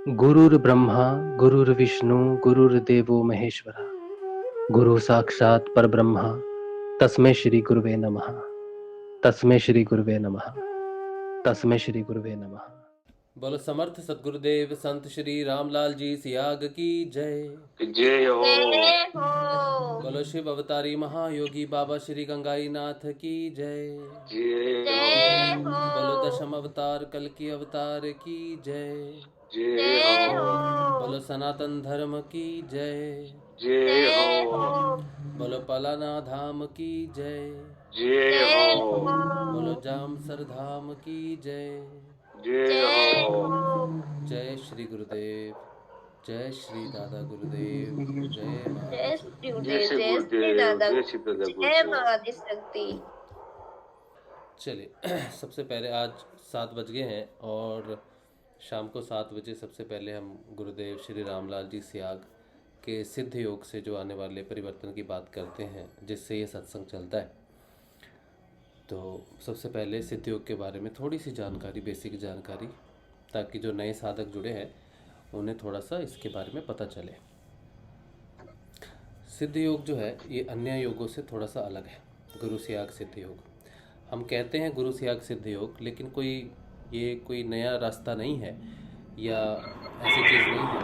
गुरुर्ब्रह्मा गुरुर्विष्णु गुरुर्देवो महेश्वरा गुरु साक्षात् परब्रह्म तस्मै श्री गुरुवे नमः। तस्मै श्री गुरुवे नमः। तस्मै श्री गुरुवे नमः। बोलो समर्थ सदगुरुदेव संत श्री रामलाल जी सियाग की जय। जय हो। बोलो शिव अवतारी महायोगी बाबा श्री गंगाई नाथ की जय। जय हो। बोलो दशम अवतार कल की अवतार की जय। जय हो। बोलो सनातन धर्म की जय। जय हो। बोलो पलाना धाम की जय। जय हो। बोलो जामसर धाम की जय। जय हो। जय श्री गुरुदेव, जय श्री दादा गुरुदेव, जय माँ आदिशक्ति। जय श्री गुरुदेव, जय श्री दादा गुरुदेव। चलिए सबसे पहले आज 7 बज गए हैं और शाम को 7 बजे सबसे पहले हम गुरुदेव श्री रामलाल जी सियाग के सिद्ध योग से जो आने वाले परिवर्तन की बात करते हैं, जिससे ये सत्संग चलता है। तो सबसे पहले सिद्ध योग के बारे में थोड़ी सी जानकारी, बेसिक जानकारी, ताकि जो नए साधक जुड़े हैं उन्हें थोड़ा सा इसके बारे में पता चले। सिद्ध योग जो है ये अन्य योगों से थोड़ा सा अलग है। गुरु सियाग सिद्ध योग हम कहते हैं, गुरु सियाग सिद्ध योग, लेकिन कोई नया रास्ता नहीं है या ऐसी चीज़ नहीं है।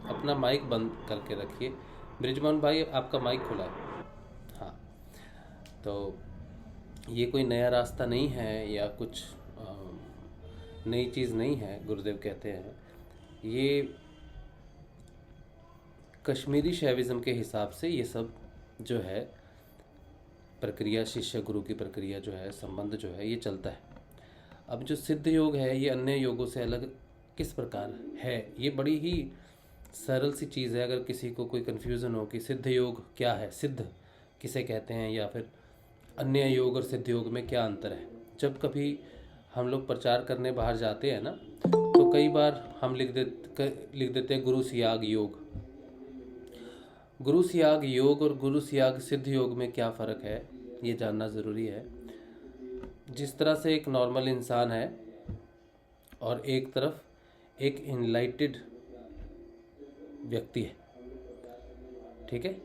अपना माइक बंद करके रखिए। ब्रिजमान भाई आपका माइक खुला है। हाँ, तो ये कोई नया रास्ता नहीं है या कुछ नई चीज़ नहीं है। गुरुदेव कहते हैं ये कश्मीरी शैविज़म के हिसाब से ये सब जो है प्रक्रिया, शिष्य गुरु की प्रक्रिया जो है, संबंध जो है, ये चलता है। अब जो सिद्ध योग है ये अन्य योगों से अलग किस प्रकार है, ये बड़ी ही सरल सी चीज़ है। अगर किसी को कोई कन्फ्यूज़न हो कि सिद्ध योग क्या है, सिद्ध किसे कहते हैं, या फिर अन्य योग और सिद्ध योग में क्या अंतर है। जब कभी हम लोग प्रचार करने बाहर जाते हैं ना, तो कई बार हम लिख देते हैं गुरु सियाग योग। गुरु सियाग योग और गुरु सियाग सिद्ध योग में क्या फ़र्क है, ये जानना ज़रूरी है। जिस तरह से एक नॉर्मल इंसान है और एक तरफ एक इनलाइटेड व्यक्ति है, ठीक है,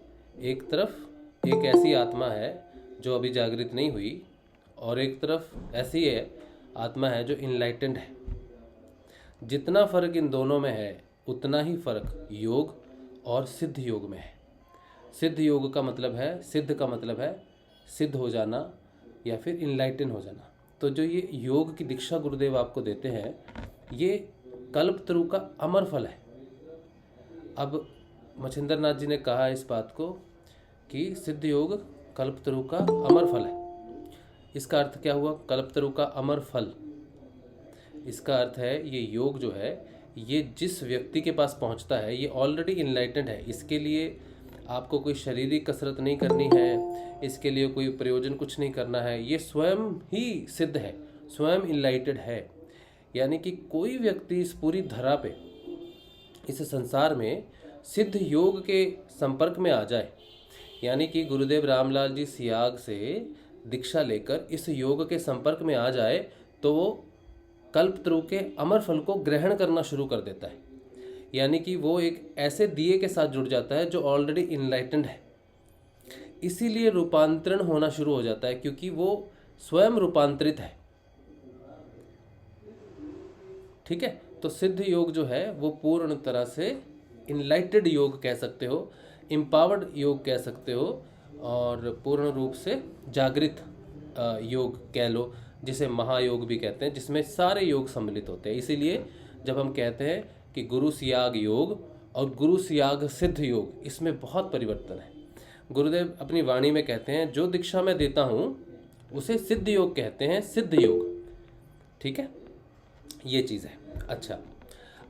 एक तरफ एक ऐसी आत्मा है जो अभी जागृत नहीं हुई, और एक तरफ ऐसी है आत्मा है जो इनलाइटेंड है। जितना फ़र्क इन दोनों में है उतना ही फ़र्क योग और सिद्ध योग में है। सिद्ध योग का मतलब है, सिद्ध का मतलब है सिद्ध हो जाना या फिर इनलाइटन हो जाना। तो जो ये योग की दीक्षा गुरुदेव आपको देते हैं, ये कल्पतरु का अमर फल है। अब मच्छिंद्र नाथ जी ने कहा इस बात को कि सिद्ध योग कल्पतरु का अमर फल है। इसका अर्थ क्या हुआ, कल्पतरु का अमर फल? इसका अर्थ है ये योग जो है, ये जिस व्यक्ति के पास पहुंचता है ये ऑलरेडी इनलाइटेंड है। इसके लिए आपको कोई शारीरिक कसरत नहीं करनी है, इसके लिए कोई प्रयोजन कुछ नहीं करना है। ये स्वयं ही सिद्ध है, स्वयं इनलाइटेड है। यानी कि कोई व्यक्ति इस पूरी धरा पे, इस संसार में सिद्ध योग के संपर्क में आ जाए, यानी कि गुरुदेव रामलाल जी सियाग से दीक्षा लेकर इस योग के संपर्क में आ जाए, तो वो कल्पतरु के अमर फल को ग्रहण करना शुरू कर देता है। यानी कि वो एक ऐसे दिए के साथ जुड़ जाता है जो ऑलरेडी इनलाइटेंड है। इसीलिए रूपांतरण होना शुरू हो जाता है, क्योंकि वो स्वयं रूपांतरित है। ठीक है, तो सिद्ध योग जो है वो पूर्ण तरह से इनलाइटेड योग कह सकते हो, एम्पावर्ड योग कह सकते हो, और पूर्ण रूप से जागृत योग कह लो, जिसे महायोग भी कहते हैं, जिसमें सारे योग सम्मिलित होते हैं। इसीलिए जब हम कहते हैं कि गुरु सियाग योग और गुरु सियाग सिद्ध योग, इसमें बहुत परिवर्तन है। गुरुदेव अपनी वाणी में कहते हैं जो दीक्षा मैं देता हूँ उसे सिद्ध योग कहते हैं, सिद्ध योग। ठीक है, ये चीज़ है। अच्छा,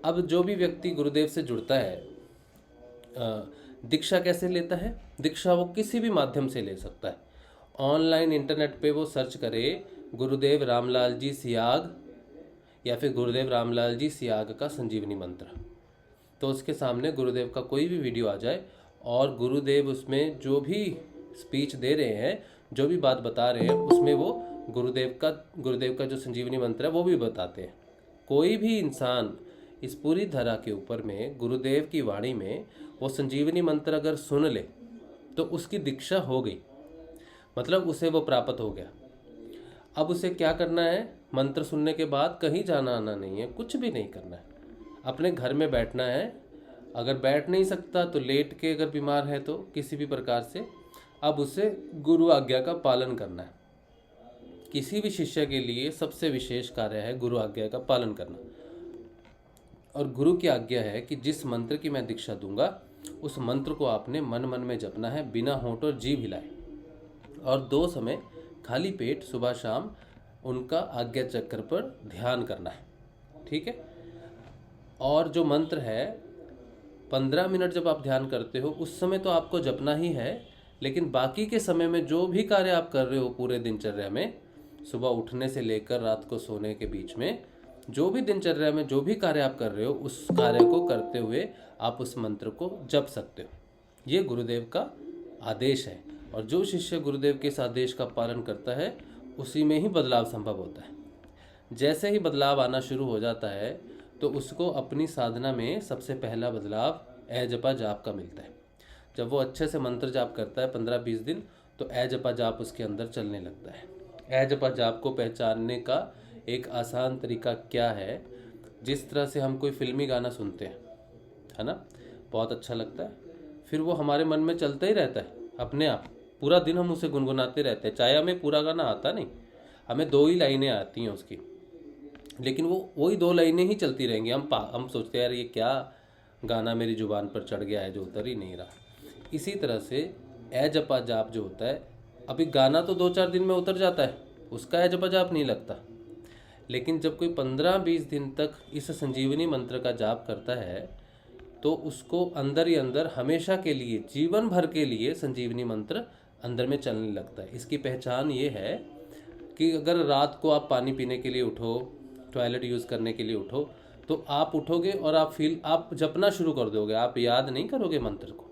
अब जो भी व्यक्ति गुरुदेव से जुड़ता है, दीक्षा कैसे लेता है? दीक्षा वो किसी भी माध्यम से ले सकता है। ऑनलाइन इंटरनेट पे वो सर्च करे गुरुदेव रामलाल जी सियाग या फिर गुरुदेव रामलाल जी सियाग का संजीवनी मंत्र, तो उसके सामने गुरुदेव का कोई भी वीडियो आ जाए और गुरुदेव उसमें जो भी स्पीच दे रहे हैं, जो भी बात बता रहे हैं, उसमें वो गुरुदेव का जो संजीवनी मंत्र है वो भी बताते हैं। कोई भी इंसान इस पूरी धरा के ऊपर में गुरुदेव की वाणी में वो संजीवनी मंत्र अगर सुन ले तो उसकी दीक्षा हो गई, मतलब उसे वो प्राप्त हो गया। अब उसे क्या करना है? मंत्र सुनने के बाद कहीं जाना आना नहीं है, कुछ भी नहीं करना है, अपने घर में बैठना है। अगर बैठ नहीं सकता तो लेट के, अगर बीमार है तो किसी भी प्रकार से अब उसे गुरु आज्ञा का पालन करना है। किसी भी शिष्य के लिए सबसे विशेष कार्य है गुरु आज्ञा का पालन करना। और गुरु की आज्ञा है कि जिस मंत्र की मैं दीक्षा दूंगा उस मंत्र को आपने मन मन में जपना है, बिना होंठ और जीभ हिलाए, और 2 समय खाली पेट सुबह शाम उनका आज्ञा चक्र पर ध्यान करना है। ठीक है। और जो मंत्र है 15 मिनट जब आप ध्यान करते हो उस समय तो आपको जपना ही है, लेकिन बाकी के समय में जो भी कार्य आप कर रहे हो पूरे दिनचर्या में, सुबह उठने से लेकर रात को सोने के बीच में, जो भी दिनचर्या में जो भी कार्य आप कर रहे हो उस कार्य को करते हुए आप उस मंत्र को जप सकते हो। ये गुरुदेव का आदेश है, और जो शिष्य गुरुदेव के इस आदेश का पालन करता है उसी में ही बदलाव संभव होता है। जैसे ही बदलाव आना शुरू हो जाता है तो उसको अपनी साधना में सबसे पहला बदलाव ए जपा जाप का मिलता है। जब वो अच्छे से मंत्र जाप करता है 15-20 दिन, तो ए जपा जाप उसके अंदर चलने लगता है। ए जपा जाप को पहचानने का एक आसान तरीका क्या है? जिस तरह से हम कोई फिल्मी गाना सुनते हैं, है ना, बहुत अच्छा लगता है, फिर वो हमारे मन में चलता ही रहता है अपने आप, पूरा दिन हम उसे गुनगुनाते रहते हैं, चाहे हमें पूरा गाना आता नहीं, हमें 2 ही लाइनें आती हैं उसकी, लेकिन वो वही 2 लाइनें ही चलती रहेंगी। हम सोचते हैं यार ये क्या गाना मेरी जुबान पर चढ़ गया है जो उतर ही नहीं रहा। इसी तरह से ए जपा जाप जो होता है, अभी गाना तो 2-4 दिन में उतर जाता है, उसका ए जपा जाप नहीं लगता, लेकिन जब कोई 15-20 दिन तक इस संजीवनी मंत्र का जाप करता है तो उसको अंदर ही अंदर हमेशा के लिए, जीवन भर के लिए संजीवनी मंत्र अंदर में चलने लगता है। इसकी पहचान ये है कि अगर रात को आप पानी पीने के लिए उठो, टॉयलेट यूज़ करने के लिए उठो, तो आप उठोगे और आप जपना शुरू कर दोगे, आप याद नहीं करोगे मंत्र को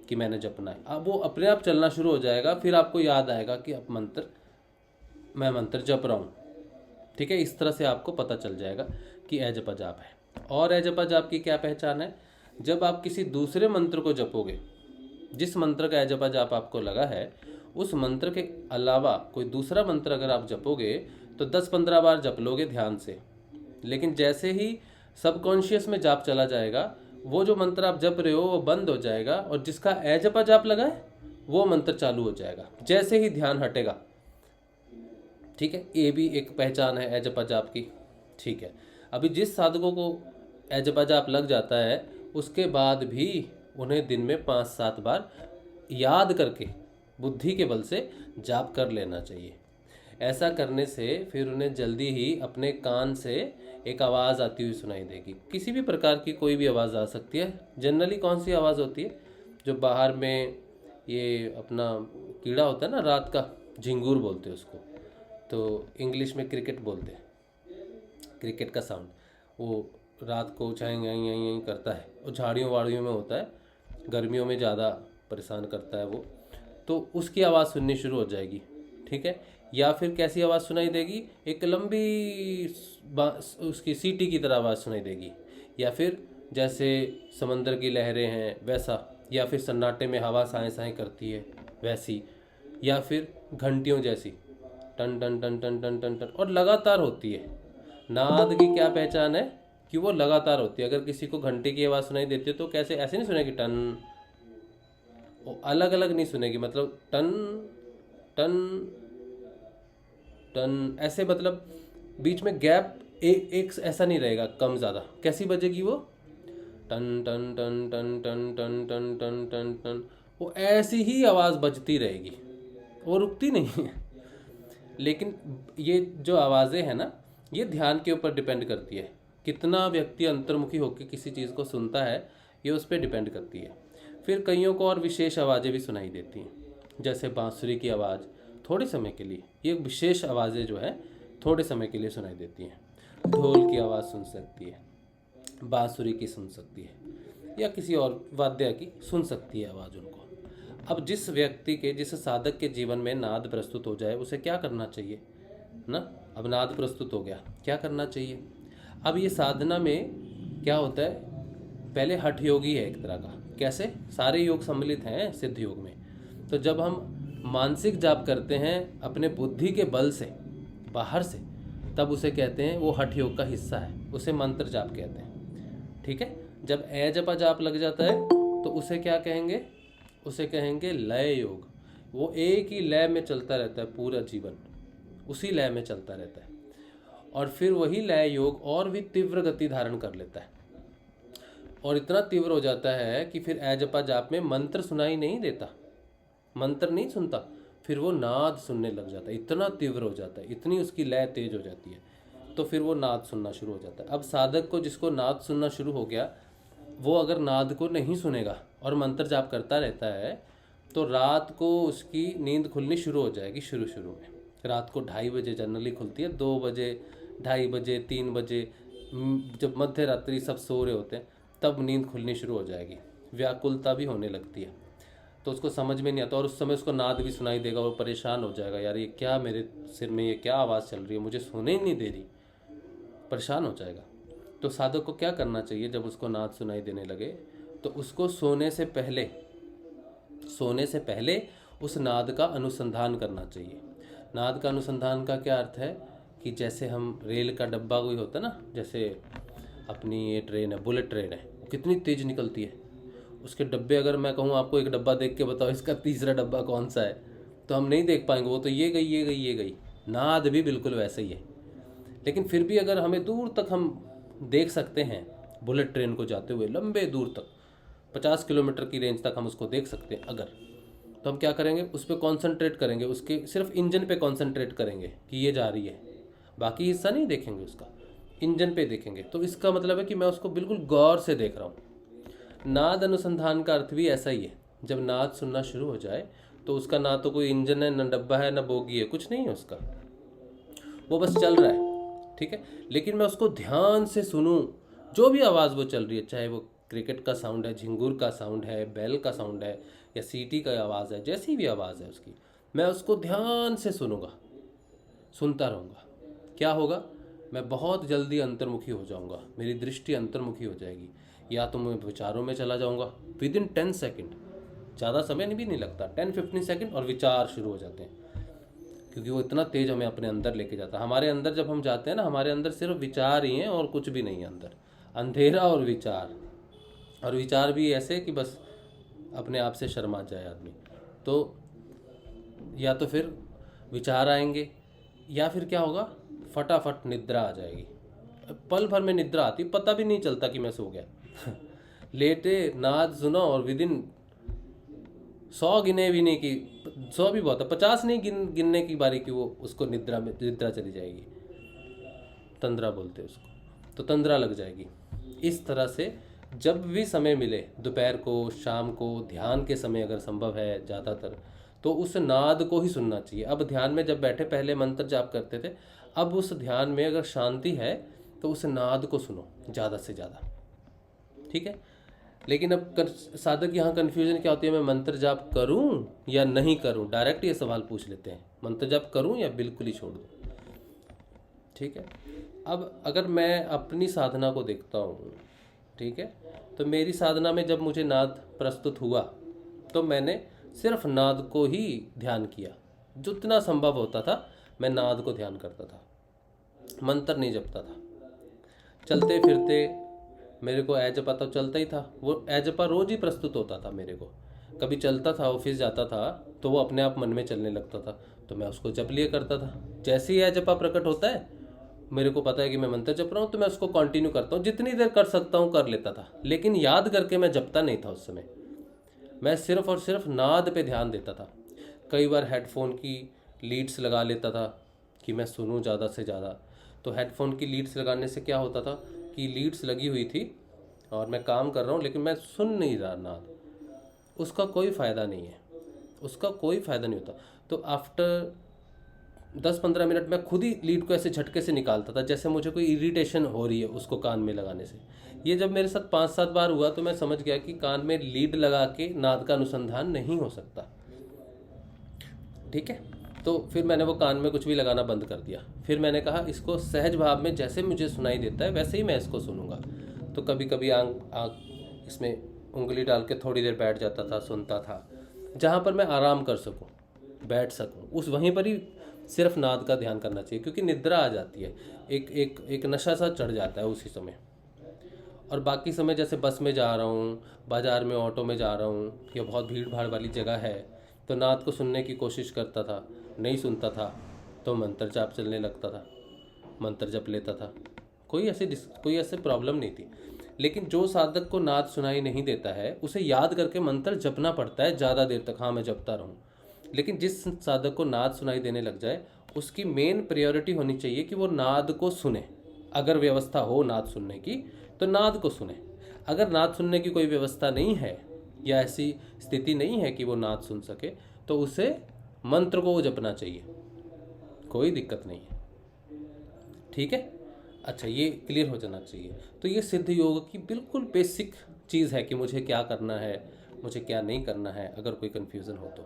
कि मैंने जपना है, अब वो अपने आप चलना शुरू हो जाएगा, फिर आपको याद आएगा कि अब मैं मंत्र जप रहा हूँ। ठीक है, इस तरह से आपको पता चल जाएगा कि ए जपा जाप है। और ए जपा जाप की क्या पहचान है? जब आप किसी दूसरे मंत्र को जपोगे, जिस मंत्र का ए जपा जाप आपको लगा है, उस मंत्र के अलावा कोई दूसरा मंत्र अगर आप जपोगे तो 10-15 बार जप लोगे ध्यान से, लेकिन जैसे ही सबकॉन्शियस में जाप चला जाएगा, वो जो मंत्र आप जप रहे हो वो बंद हो जाएगा, और जिसका ए जपा जाप लगा है वो मंत्र चालू हो जाएगा जैसे ही ध्यान हटेगा। ठीक है, ये भी एक पहचान है ए जपा जाप की। ठीक है, अभी जिस साधकों को ए जपा जाप लग जाता है उसके बाद भी उन्हें दिन में 5-7 बार याद करके बुद्धि के बल से जाप कर लेना चाहिए। ऐसा करने से फिर उन्हें जल्दी ही अपने कान से एक आवाज़ आती हुई सुनाई देगी। किसी भी प्रकार की कोई भी आवाज़ आ सकती है। जनरली कौन सी आवाज़ होती है? जो बाहर में ये अपना कीड़ा होता है ना, रात का झिंगूर बोलते हैं उसको, तो इंग्लिश में क्रिकेट बोलते हैं, क्रिकेट का साउंड, वो रात को चाहे यहीं करता है, वो झाड़ियों वाड़ियों में होता है, गर्मियों में ज़्यादा परेशान करता है वो, तो उसकी आवाज़ सुननी शुरू हो जाएगी। ठीक है, या फिर कैसी आवाज़ सुनाई देगी? एक लंबी उसकी सीटी की तरह आवाज़ सुनाई देगी, या फिर जैसे समंदर की लहरें हैं वैसा, या फिर सन्नाटे में हवा साएं साएं करती है वैसी, या फिर घंटियों जैसी टन टन टन टन टन टन टन, और लगातार होती है। नाद की क्या पहचान है? कि वो लगातार होती है। अगर किसी को घंटे की आवाज़ सुनाई देती है तो कैसे, ऐसे नहीं सुनेगी टन, वो अलग अलग नहीं सुनेगी, मतलब टन टन टन ऐसे, मतलब बीच में गैप एक ऐसा नहीं रहेगा, कम ज़्यादा। कैसी बजेगी वो? टन टन टन टन टन टन टन टन टन टन, वो ऐसी ही आवाज़ बजती रहेगी, वो रुकती नहीं है। लेकिन ये जो आवाज़ें हैं ना, ये ध्यान के ऊपर डिपेंड करती है, कितना व्यक्ति अंतर्मुखी होकर किसी चीज़ को सुनता है, ये उस पर डिपेंड करती है। फिर कईयों को और विशेष आवाज़ें भी सुनाई देती हैं, जैसे बांसुरी की आवाज़ थोड़े समय के लिए, ये विशेष आवाज़ें जो है थोड़े समय के लिए सुनाई देती हैं। ढोल की आवाज़ सुन सकती है, बांसुरी की सुन सकती है, या किसी और वाद्य की सुन सकती है आवाज़ उनको। अब जिस व्यक्ति के, जिस साधक के जीवन में नाद प्रस्तुत हो जाए उसे क्या करना चाहिए ना? अब नाद प्रस्तुत हो गया, क्या करना चाहिए? अब ये साधना में क्या होता है, पहले हठ योगी है एक तरह का। कैसे? सारे योग सम्मिलित हैं सिद्ध योग में। तो जब हम मानसिक जाप करते हैं अपने बुद्धि के बल से बाहर से, तब उसे कहते हैं, वो हठ योग का हिस्सा है, उसे मंत्र जाप कहते हैं। ठीक है। जब ए जपा जाप लग जाता है तो उसे क्या कहेंगे? उसे कहेंगे लय योग। वो एक ही लय में चलता रहता है पूरा जीवन, उसी लय में चलता रहता है। और फिर वही लय योग और भी तीव्र गति धारण कर लेता है, और इतना तीव्र हो जाता है कि फिर ए जपा जाप में मंत्र सुनाई नहीं देता, मंत्र नहीं सुनता, फिर वो नाद सुनने लग जाता है। इतना तीव्र हो जाता है, इतनी उसकी लय तेज हो जाती है, तो फिर वो नाद सुनना शुरू हो जाता है। अब साधक को, जिसको नाद सुनना शुरू हो गया, वो अगर नाद को नहीं सुनेगा और मंत्र जाप करता रहता है तो रात को उसकी नींद खुलनी शुरू हो जाएगी। शुरू में रात को 2:30 बजे जनरली खुलती है, 2 बजे, 2:30 बजे, 3 बजे, जब मध्य रात्रि सब सो रहे होते हैं तब नींद खुलनी शुरू हो जाएगी। व्याकुलता भी होने लगती है, तो उसको समझ में नहीं आता, और उस समय उसको नाद भी सुनाई देगा, वो परेशान हो जाएगा, यार ये क्या मेरे सिर में, ये क्या आवाज़ चल रही है, मुझे सुने ही नहीं दे रही, परेशान हो जाएगा। तो साधक को क्या करना चाहिए? जब उसको नाद सुनाई देने लगे तो उसको सोने से पहले उस नाद का अनुसंधान करना चाहिए। नाद का अनुसंधान का क्या अर्थ है कि जैसे हम रेल का डब्बा कोई होता है ना, जैसे अपनी ये ट्रेन है, बुलेट ट्रेन है, कितनी तेज़ निकलती है, उसके डब्बे, अगर मैं कहूँ आपको एक डब्बा देख के बताओ इसका तीसरा डब्बा कौन सा है, तो हम नहीं देख पाएंगे, वो तो ये गई। नाद भी बिल्कुल वैसे ही है। लेकिन फिर भी अगर हमें दूर तक हम देख सकते हैं बुलेट ट्रेन को जाते हुए, लंबे दूर तक 50 किलोमीटर की रेंज तक हम उसको देख सकते हैं अगर, तो हम क्या करेंगे? उस पर कॉन्सेंट्रेट करेंगे, उसके सिर्फ इंजन पे कॉन्सेंट्रेट करेंगे कि ये जा रही है, बाकी हिस्सा नहीं देखेंगे, उसका इंजन पे देखेंगे। तो इसका मतलब है कि मैं उसको बिल्कुल गौर से देख रहा हूँ। नाद अनुसंधान का अर्थ भी ऐसा ही है। जब नाद सुनना शुरू हो जाए तो उसका ना तो कोई इंजन है, ना डब्बा है, ना बोगी है, कुछ नहीं है उसका, वो बस चल रहा है। ठीक है। लेकिन मैं उसको ध्यान से सुनूं, जो भी आवाज़ वो चल रही है, चाहे वो क्रिकेट का साउंड है, झिंगुर का साउंड है, बैल का साउंड है, या सीटी का आवाज़ है, जैसी भी आवाज़ है उसकी, मैं उसको ध्यान से सुनूंगा, सुनता रहूँगा। क्या होगा? मैं बहुत जल्दी अंतर्मुखी हो जाऊँगा, मेरी दृष्टि अंतर्मुखी हो जाएगी, या तो मैं विचारों में चला जाऊँगा विदिन 10 सेकेंड, ज़्यादा समय भी नहीं लगता, 10-15 सेकेंड, और विचार शुरू हो जाते हैं, क्योंकि वो इतना तेज हमें अपने अंदर लेके जाता है। हमारे अंदर जब हम जाते हैं ना, हमारे अंदर सिर्फ विचार ही हैं और कुछ भी नहीं है अंदर, अंधेरा और विचार भी ऐसे कि बस अपने आप से शर्मा जाए आदमी। तो या तो फिर विचार आएंगे, या फिर क्या होगा, फटाफट निद्रा आ जाएगी, पल भर में निद्रा आती, पता भी नहीं चलता कि मैं सो गया। लेटे नाद सुनो और विदिन 100 गिने भी नहीं, कि 100 भी बहुत है, 50 नहीं गिनने की बारी की वो उसको निद्रा चली जाएगी। तंद्रा बोलते हैं उसको, तो तंद्रा लग जाएगी। इस तरह से जब भी समय मिले, दोपहर को, शाम को, ध्यान के समय अगर संभव है ज़्यादातर, तो उस नाद को ही सुनना चाहिए। अब ध्यान में जब बैठे पहले मंत्र जाप करते थे, अब उस ध्यान में अगर शांति है तो उस नाद को सुनो ज़्यादा से ज़्यादा। ठीक है। लेकिन अब साधक यहाँ कन्फ्यूजन क्या होती है, मैं मंत्र जाप करूँ या नहीं करूँ? डायरेक्ट ये सवाल पूछ लेते हैं, मंत्र जाप करूँ या बिल्कुल ही छोड़ दूँ? ठीक है। अब अगर मैं अपनी साधना को देखता हूँ, ठीक है, तो मेरी साधना में जब मुझे नाद प्रस्तुत हुआ तो मैंने सिर्फ नाद को ही ध्यान किया, जितना संभव होता था मैं नाद को ध्यान करता था, मंत्र नहीं जपता था। चलते फिरते मेरे को ए जपा तो चलता ही था, वो ए जपा रोज ही प्रस्तुत होता था मेरे को। कभी चलता था, ऑफिस जाता था तो वो अपने आप मन में चलने लगता था, तो मैं उसको जप लिए करता था। जैसे ही ए जपा प्रकट होता है, मेरे को पता है कि मैं मंत्र जप रहा हूँ, तो मैं उसको कंटिन्यू करता हूँ, जितनी देर कर सकता हूँ कर लेता था। लेकिन याद करके मैं जपता नहीं था उस समय, मैं सिर्फ और सिर्फ नाद पे ध्यान देता था। कई बार हेडफोन की लीड्स लगा लेता था कि मैं सुनूं ज़्यादा से ज़्यादा। तो हेडफोन की लीड्स लगाने से क्या होता था कि लीड्स लगी हुई थी और मैं काम कर रहा हूँ लेकिन मैं सुन नहीं रहा नाद, उसका कोई फ़ायदा नहीं है, उसका कोई फ़ायदा नहीं होता। तो आफ्टर 10-15 मिनट मैं खुद ही लीड को ऐसे झटके से निकालता था, जैसे मुझे कोई इरिटेशन हो रही है उसको कान में लगाने से। ये जब मेरे साथ 5-7 बार हुआ तो मैं समझ गया कि कान में लीड लगा के नाद का अनुसंधान नहीं हो सकता। ठीक है। तो फिर मैंने वो कान में कुछ भी लगाना बंद कर दिया। फिर मैंने कहा इसको सहज भाव में जैसे मुझे सुनाई देता है वैसे ही मैं इसको सुनूंगा। तो कभी कभी आंख आंख इसमें उंगली डाल के थोड़ी देर बैठ जाता था, सुनता था, जहाँ पर मैं आराम कर सकूँ, बैठ सकूँ, उस वहीं पर ही सिर्फ नाद का ध्यान करना चाहिए, क्योंकि निद्रा आ जाती है, एक नशा सा चढ़ जाता है उसी समय। और बाकी समय जैसे बस में जा रहा हूँ, बाज़ार में ऑटो में जा रहा हूँ, या बहुत भीड़ भाड़ वाली जगह है, तो नाद को सुनने की कोशिश करता था, नहीं सुनता था तो मंत्र जाप चलने लगता था, मंत्र जप लेता था, कोई ऐसे प्रॉब्लम नहीं थी। लेकिन जो साधक को नाद सुनाई नहीं देता है, उसे याद करके मंत्र जपना पड़ता है ज़्यादा देर तक, हाँ मैं जपता रहूँ। लेकिन जिस साधक को नाद सुनाई देने लग जाए, उसकी मेन प्रायोरिटी होनी चाहिए कि वो नाद को सुने। अगर व्यवस्था हो नाद सुनने की तो नाद को सुने। अगर नाद सुनने की कोई व्यवस्था नहीं है या ऐसी स्थिति नहीं है कि वो नाद सुन सके, तो उसे मंत्र को जपना चाहिए, कोई दिक्कत नहीं है। ठीक है, अच्छा, ये क्लियर हो जाना चाहिए। तो ये सिद्ध योग की बिल्कुल बेसिक चीज़ है कि मुझे क्या करना है, मुझे क्या नहीं करना है, अगर कोई कन्फ्यूज़न हो तो।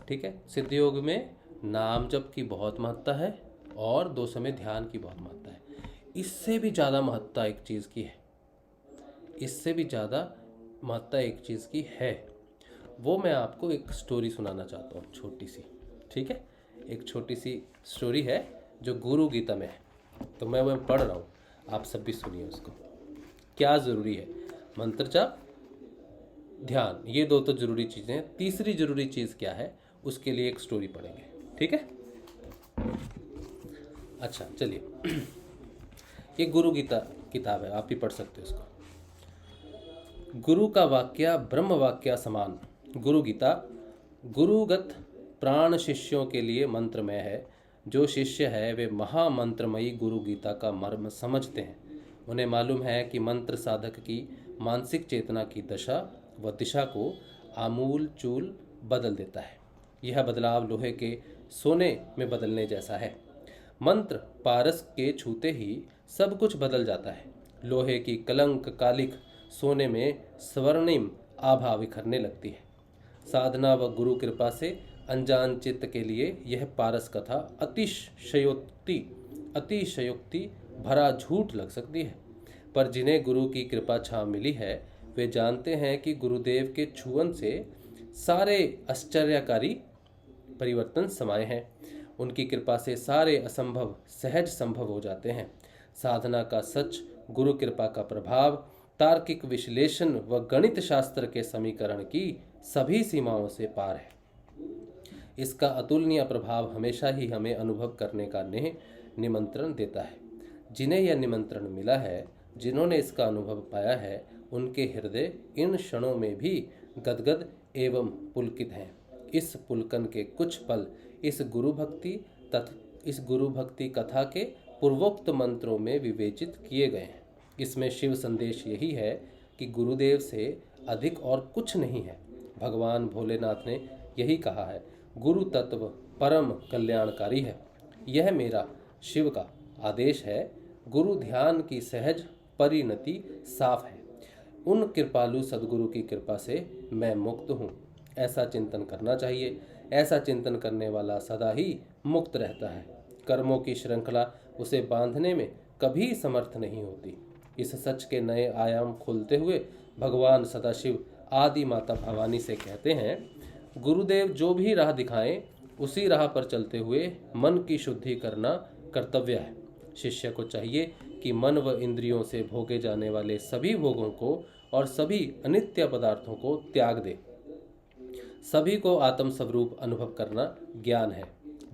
ठीक है, सिद्ध योग में नाम जप की बहुत महत्ता है और 2 समय ध्यान की बहुत महत्ता है। इससे भी ज़्यादा महत्ता एक चीज़ की है, इससे भी ज़्यादा महत्ता एक चीज़ की है, वो मैं आपको एक स्टोरी सुनाना चाहता हूँ, छोटी सी। ठीक है, एक छोटी सी स्टोरी है जो गुरु गीता में है, तो मैं वो पढ़ रहा हूँ, आप सब भी सुनिए उसको। क्या ज़रूरी है? मंत्र जाप, ध्यान, ये 2 तो ज़रूरी चीज़ें हैं। तीसरी ज़रूरी चीज़ क्या है, उसके लिए एक स्टोरी पढ़ेंगे। ठीक है, अच्छा चलिए। ये गुरु गीता किताब है, आप भी पढ़ सकते हो इसको। गुरु का वाक्य ब्रह्म वाक्य समान। गुरु गीता गुरुगत प्राण शिष्यों के लिए मंत्रमय है। जो शिष्य है वे महामंत्रमयी गुरु गीता का मर्म समझते हैं। उन्हें मालूम है कि मंत्र साधक की मानसिक चेतना की दशा व दिशा को आमूल चूल बदल देता है। यह बदलाव लोहे के सोने में बदलने जैसा है। मंत्र पारस के छूते ही सब कुछ बदल जाता है। लोहे की कलंक कालिक सोने में स्वर्णिम आभा बिखरने लगती है। साधना व गुरु कृपा से अनजान चित्त के लिए यह पारस कथा अतिशयोक्ति भरा झूठ लग सकती है, पर जिन्हें गुरु की कृपा छा मिली है वे जानते हैं कि गुरुदेव के छुअन से सारे आश्चर्यकारी परिवर्तन समाये हैं। उनकी कृपा से सारे असंभव सहज संभव हो जाते हैं। साधना का सच, गुरु कृपा का प्रभाव, तार्किक विश्लेषण व गणित शास्त्र के समीकरण की सभी सीमाओं से पार है। इसका अतुलनीय प्रभाव हमेशा ही हमें अनुभव करने का निमंत्रण देता है। जिन्हें यह निमंत्रण मिला है, जिन्होंने इसका अनुभव पाया है, उनके हृदय इन क्षणों में भी गदगद एवं पुलकित हैं। इस पुलकन के कुछ पल इस गुरु भक्ति कथा के पूर्वोक्त मंत्रों में विवेचित किए गए हैं। इसमें शिव संदेश यही है कि गुरुदेव से अधिक और कुछ नहीं है। भगवान भोलेनाथ ने यही कहा है, गुरु तत्व परम कल्याणकारी है। यह मेरा शिव का आदेश है। गुरु ध्यान की सहज परिणति साफ है। उन कृपालु सदगुरु की कृपा से मैं मुक्त हूँ। ऐसा चिंतन करना चाहिए। ऐसा चिंतन करने वाला सदा ही मुक्त रहता है। कर्मों की श्रृंखला उसे बांधने में कभी समर्थ नहीं होती। इस सच के नए आयाम खोलते हुए भगवान सदाशिव आदि माता भवानी से कहते हैं, गुरुदेव जो भी राह दिखाएं उसी राह पर चलते हुए मन की शुद्धि करना कर्तव्य है। शिष्य को चाहिए कि मन व इंद्रियों से भोगे जाने वाले सभी भोगों को और सभी अनित्य पदार्थों को त्याग दे। सभी को आत्म स्वरूप अनुभव करना ज्ञान है।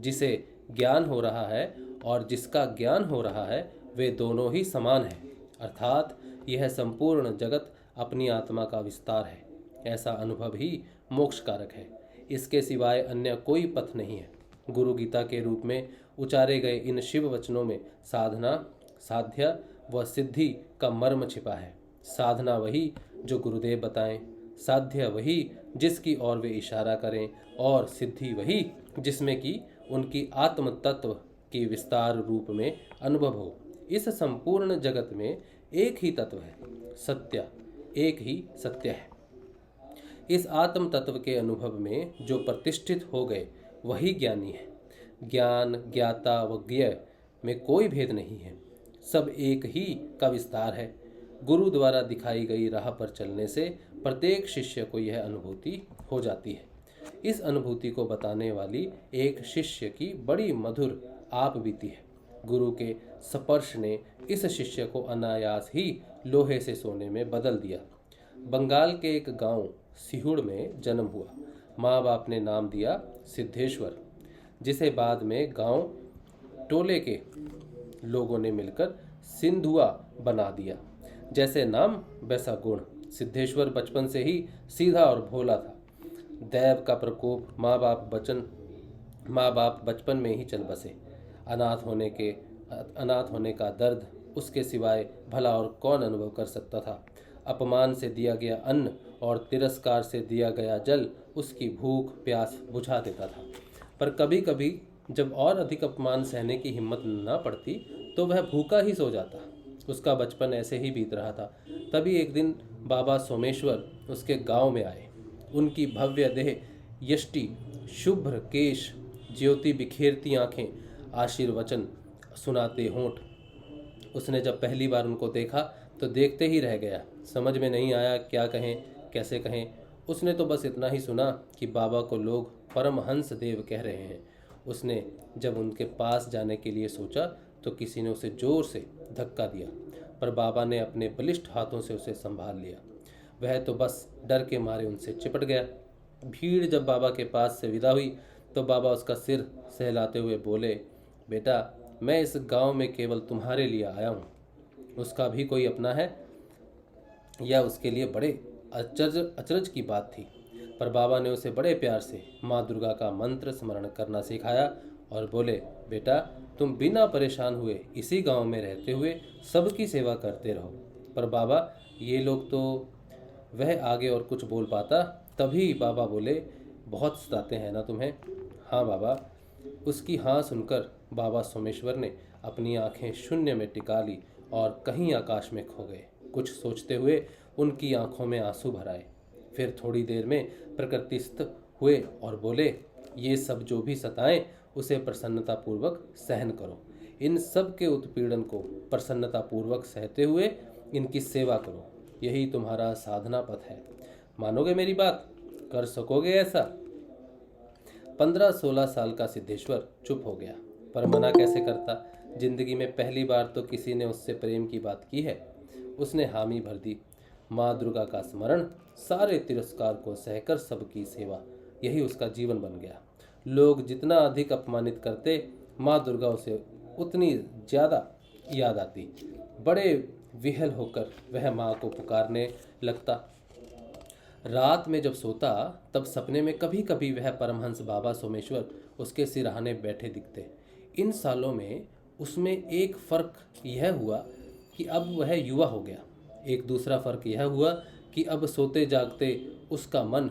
जिसे ज्ञान हो रहा है और जिसका ज्ञान हो रहा है वे दोनों ही समान हैं, अर्थात यह संपूर्ण जगत अपनी आत्मा का विस्तार है। ऐसा अनुभव ही मोक्ष कारक है। इसके सिवाय अन्य कोई पथ नहीं है। गुरु गीता के रूप में उचारे गए इन शिव वचनों में साधना, साध्य व सिद्धि का मर्म छिपा है। साधना वही जो गुरुदेव बताएं, साध्य वही जिसकी ओर वे इशारा करें, और सिद्धि वही जिसमें कि उनकी आत्म तत्व की विस्तार रूप में अनुभव हो। इस संपूर्ण जगत में एक ही तत्व है, सत्य, एक ही सत्य है। इस आत्म तत्व के अनुभव में जो प्रतिष्ठित हो गए वही ज्ञानी है। ज्ञान, ज्ञाता व ज्ञेय में कोई भेद नहीं है, सब एक ही का विस्तार है। गुरु द्वारा दिखाई गई राह पर चलने से प्रत्येक शिष्य को यह अनुभूति हो जाती है। इस अनुभूति को बताने वाली एक शिष्य की बड़ी मधुर आप बीती है। गुरु के स्पर्श ने इस शिष्य को अनायास ही लोहे से सोने में बदल दिया। बंगाल के एक गांव सिहुड़ में जन्म हुआ। माँ बाप ने नाम दिया सिद्धेश्वर, जिसे बाद में गांव टोले के लोगों ने मिलकर सिंधुआ बना दिया। जैसे नाम वैसा गुण। सिद्धेश्वर बचपन से ही सीधा और भोला था। दैव का प्रकोप माँ बाप बचपन में ही चल बसे। अनाथ होने का दर्द उसके सिवाय भला और कौन अनुभव कर सकता था। अपमान से दिया गया अन्न और तिरस्कार से दिया गया जल उसकी भूख प्यास बुझा देता था। पर कभी कभी जब और अधिक अपमान सहने की हिम्मत न पड़ती तो वह भूखा ही सो जाता। उसका बचपन ऐसे ही बीत रहा था। तभी एक दिन बाबा सोमेश्वर उसके गांव में आए। उनकी भव्य देह, यष्टि, शुभ्र केश, ज्योति बिखेरती आंखें, आशीर्वचन सुनाते होंठ। उसने जब पहली बार उनको देखा तो देखते ही रह गया। समझ में नहीं आया क्या कहें, कैसे कहें। उसने तो बस इतना ही सुना कि बाबा को लोग परमहंस देव कह रहे हैं। उसने जब उनके पास जाने के लिए सोचा तो किसी ने उसे जोर से धक्का दिया, पर बाबा ने अपने बलिष्ठ हाथों से उसे संभाल लिया। वह तो बस डर के मारे उनसे चिपट गया। भीड़ जब बाबा के पास से विदा हुई तो बाबा उसका सिर सहलाते हुए बोले, बेटा, मैं इस गांव में केवल तुम्हारे लिए आया हूँ। उसका भी कोई अपना है? यह उसके लिए बड़े अचरज की बात थी। पर बाबा ने उसे बड़े प्यार से माँ दुर्गा का मंत्र स्मरण करना सिखाया और बोले, बेटा, तुम बिना परेशान हुए इसी गांव में रहते हुए सबकी सेवा करते रहो। पर बाबा, ये लोग तो। वह आगे और कुछ बोल पाता, तभी बाबा बोले, बहुत सताते हैं ना तुम्हें? हाँ बाबा। उसकी हाँ सुनकर बाबा सोमेश्वर ने अपनी आंखें शून्य में टिका ली और कहीं आकाश में खो गए। कुछ सोचते हुए उनकी आंखों में आंसू भर आए। फिर थोड़ी देर में प्रकृतिस्थ हुए और बोले, ये सब जो भी सताएं उसे प्रसन्नतापूर्वक सहन करो। इन सब के उत्पीड़न को प्रसन्नतापूर्वक सहते हुए इनकी सेवा करो। यही तुम्हारा साधना पथ है। मानोगे मेरी बात? कर सकोगे ऐसा? 15-16 साल का सिद्धेश्वर चुप हो गया, पर मना कैसे करता। जिंदगी में पहली बार तो किसी ने उससे प्रेम की बात की है। उसने हामी भर दी। माँ दुर्गा का स्मरण, सारे तिरस्कार को सहकर सबकी सेवा, यही उसका जीवन बन गया। लोग जितना अधिक अपमानित करते, माँ दुर्गा उसे उतनी ज़्यादा याद आती। बड़े विहल होकर वह माँ को पुकारने लगता। रात में जब सोता तब सपने में कभी कभी वह परमहंस बाबा सोमेश्वर उसके सिरहाने बैठे दिखते। इन सालों में उसमें एक फ़र्क यह हुआ कि अब वह युवा हो गया। एक दूसरा फ़र्क यह हुआ कि अब सोते जागते उसका मन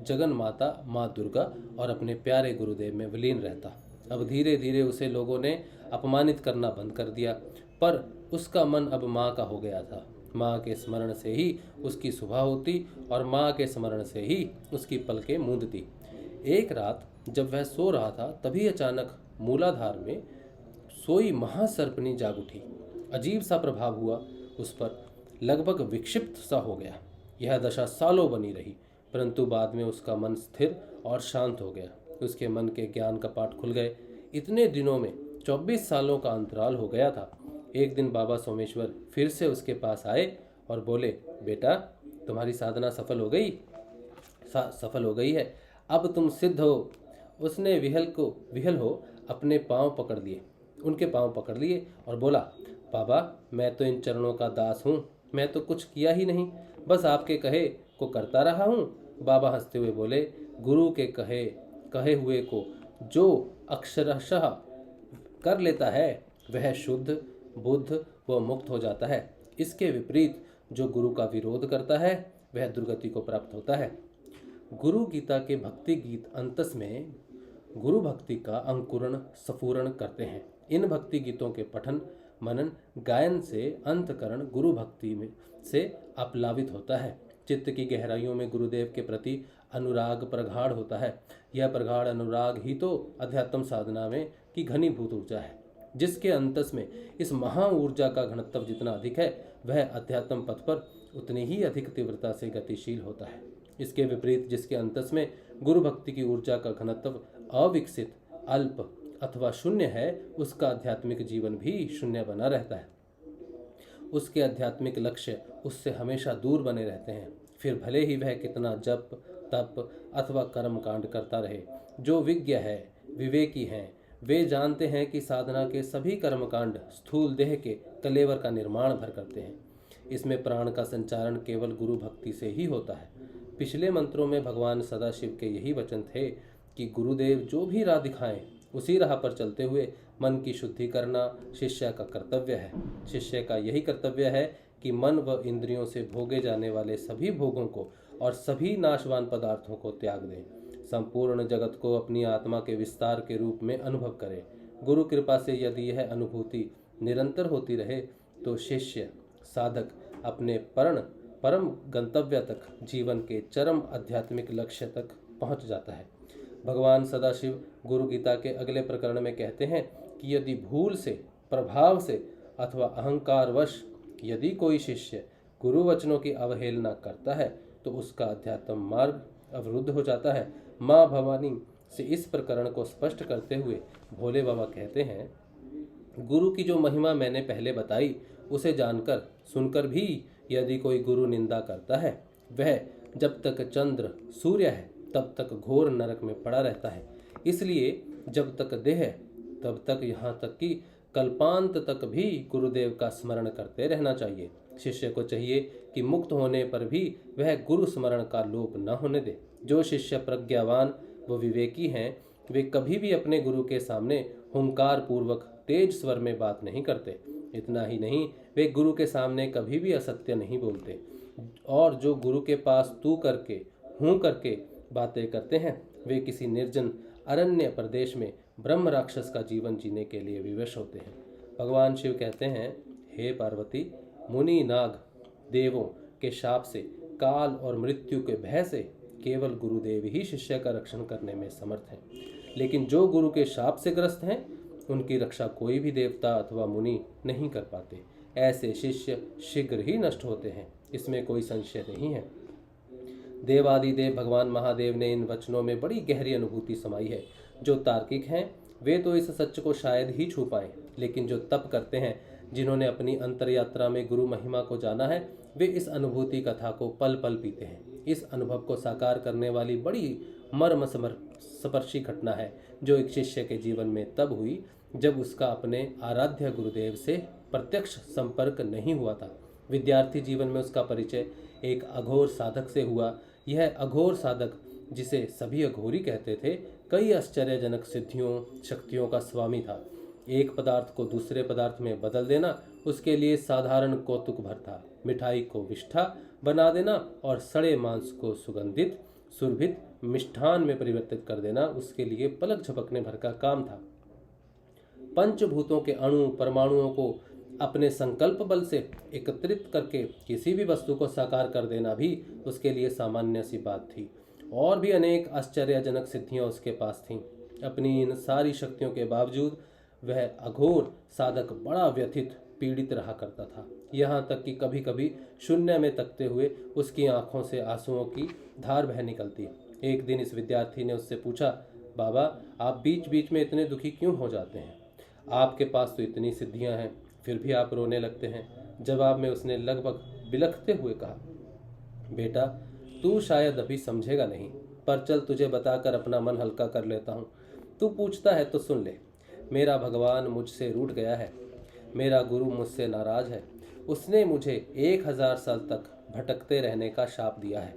जगन माता माँ दुर्गा और अपने प्यारे गुरुदेव में विलीन रहता। अब धीरे धीरे उसे लोगों ने अपमानित करना बंद कर दिया, पर उसका मन अब माँ का हो गया था। माँ के स्मरण से ही उसकी सुबह होती और माँ के स्मरण से ही उसकी पलकें मूंदती। एक रात जब वह सो रहा था तभी अचानक मूलाधार में सोई महासर्पनी जाग उठी। अजीब सा प्रभाव हुआ उस पर, लगभग विक्षिप्त सा हो गया। यह दशा सालों बनी रही, परंतु बाद में उसका मन स्थिर और शांत हो गया। उसके मन के ज्ञान कपाट खुल गए। इतने दिनों में 24 सालों का अंतराल हो गया था। एक दिन बाबा सोमेश्वर फिर से उसके पास आए और बोले, बेटा, तुम्हारी साधना सफल हो गई? सफल हो गई है। अब तुम सिद्ध हो। उसने विहल हो अपने पांव पकड़ लिए, उनके पांव पकड़ लिए और बोला, बाबा, मैं तो इन चरणों का दास हूँ। मैं तो कुछ किया ही नहीं, बस आपके कहे को करता रहा हूँ। बाबा हंसते हुए बोले, गुरु के कहे हुए को जो अक्षरशः कर लेता है वह शुद्ध, बुद्ध व मुक्त हो जाता है। इसके विपरीत जो गुरु का विरोध करता है वह दुर्गति को प्राप्त होता है। गुरु गीता के भक्ति गीत अंतस में गुरु भक्ति का अंकुरण स्फुरण करते हैं। इन भक्ति गीतों के पठन मनन गायन से अंतकरण गुरु भक्ति में से अपलावित होता है। चित्त की गहराइयों में गुरुदेव के प्रति अनुराग प्रगाढ़ होता है। यह प्रगाढ़ अनुराग ही तो अध्यात्म साधना में की घनीभूत ऊर्जा है। जिसके अंतस में इस महा ऊर्जा का घनत्व जितना अधिक है, वह अध्यात्म पथ पर उतनी ही अधिक तीव्रता से गतिशील होता है। इसके विपरीत जिसके अंतस में गुरु भक्ति की ऊर्जा का घनत्व अविकसित, अल्प अथवा शून्य है, उसका आध्यात्मिक जीवन भी शून्य बना रहता है। उसके आध्यात्मिक लक्ष्य उससे हमेशा दूर बने रहते हैं। फिर भले ही वह कितना जप, तप अथवा कर्म कांड करता रहे। जो विज्ञ है, विवेकी हैं, वे जानते हैं कि साधना के सभी कर्मकांड स्थूल देह के कलेवर का निर्माण भर करते हैं। इसमें प्राण का संचारण केवल गुरु भक्ति से ही होता है। पिछले मंत्रों में भगवान सदाशिव के यही वचन थे कि गुरुदेव जो भी राह दिखाएं, उसी राह पर चलते हुए मन की शुद्धि करना शिष्य का कर्तव्य है। शिष्य का यही कर्तव्य है कि मन व इंद्रियों से भोगे जाने वाले सभी भोगों को और सभी नाशवान पदार्थों को त्याग दें। संपूर्ण जगत को अपनी आत्मा के विस्तार के रूप में अनुभव करें। गुरु कृपा से यदि यह अनुभूति निरंतर होती रहे तो शिष्य साधक अपने परम गंतव्य तक, जीवन के चरम आध्यात्मिक लक्ष्य तक पहुंच जाता है। भगवान सदाशिव गुरु गीता के अगले प्रकरण में कहते हैं कि यदि भूल से, प्रभाव से अथवा अहंकारवश यदि कोई शिष्य गुरु वचनों की अवहेलना करता है तो उसका अध्यात्म मार्ग अवरुद्ध हो जाता है। माँ भवानी से इस प्रकरण को स्पष्ट करते हुए भोले बाबा कहते हैं, गुरु की जो महिमा मैंने पहले बताई, उसे जानकर सुनकर भी यदि कोई गुरु निंदा करता है, वह जब तक चंद्र सूर्य है तब तक घोर नरक में पड़ा रहता है। इसलिए जब तक देह है तब तक, यहाँ तक कि कल्पांत तक भी गुरुदेव का स्मरण करते रहना चाहिए। शिष्य को चाहिए कि मुक्त होने पर भी वह गुरु स्मरण का लोप न होने दे। जो शिष्य प्रज्ञावान व विवेकी हैं, वे कभी भी अपने गुरु के सामने हुंकार पूर्वक तेज स्वर में बात नहीं करते। इतना ही नहीं, वे गुरु के सामने कभी भी असत्य नहीं बोलते। और जो गुरु के पास तू करके, हूँ करके बातें करते हैं, वे किसी निर्जन अरण्य प्रदेश में ब्रह्म राक्षस का जीवन जीने के लिए विवश होते हैं। भगवान शिव कहते हैं, हे पार्वती, मुनि नाग देवों के शाप से, काल और मृत्यु के भय से केवल गुरुदेव ही शिष्य का रक्षण करने में समर्थ हैं। लेकिन जो गुरु के शाप से ग्रस्त हैं, उनकी रक्षा कोई भी देवता अथवा मुनि नहीं कर पाते। ऐसे शिष्य शीघ्र ही नष्ट होते हैं, इसमें कोई संशय नहीं है। देवादिदेव भगवान महादेव ने इन वचनों में बड़ी गहरी अनुभूति समाई है। जो तार्किक हैं, वे तो इस सच को शायद ही छू पाएं, लेकिन जो तप करते हैं, जिन्होंने अपनी अंतर यात्रा में गुरु महिमा को जाना है, वे इस अनुभूति कथा को पल पल पीते हैं। इस अनुभव को साकार करने वाली बड़ी मर्म स्पर्शी घटना है जो एक शिष्य के जीवन में तब हुई जब उसका अपने आराध्य गुरुदेव से प्रत्यक्ष संपर्क नहीं हुआ था। विद्यार्थी जीवन में उसका परिचय एक अघोर साधक से हुआ। यह अघोर साधक, जिसे सभी अघोरी कहते थे, कई आश्चर्यजनक सिद्धियों, शक्तियों का स्वामी था। एक पदार्थ को दूसरे पदार्थ में बदल देना उसके लिए साधारण कौतुक भर था। मिठाई को विष्ठा बना देना और सड़े मांस को सुगंधित सुरभित मिष्ठान में परिवर्तित कर देना उसके लिए पलक झपकने भर का काम था। पंचभूतों के अणु परमाणुओं को अपने संकल्प बल से एकत्रित करके किसी भी वस्तु को साकार कर देना भी उसके लिए सामान्य सी बात थी। और भी अनेक आश्चर्यजनक सिद्धियां उसके पास थीं। अपनी इन सारी शक्तियों के बावजूद वह अघोर साधक बड़ा व्यथित, पीड़ित रहा करता था। यहाँ तक कि कभी कभी शून्य में तकते हुए उसकी आंखों से आंसुओं की धार बह निकलती। एक दिन इस विद्यार्थी ने उससे पूछा, बाबा, आप बीच बीच में इतने दुखी क्यों हो जाते हैं? आपके पास तो इतनी सिद्धियां हैं, फिर भी आप रोने लगते हैं। जवाब में उसने लगभग बिलखते हुए कहा, बेटा, तू शायद अभी समझेगा नहीं, पर चल तुझे बताकर अपना मन हल्का कर लेता हूँ। तू पूछता है तो सुन ले। मेरा भगवान मुझसे रूठ गया है। मेरा गुरु मुझसे नाराज है। उसने मुझे 1000 साल तक भटकते रहने का शाप दिया है।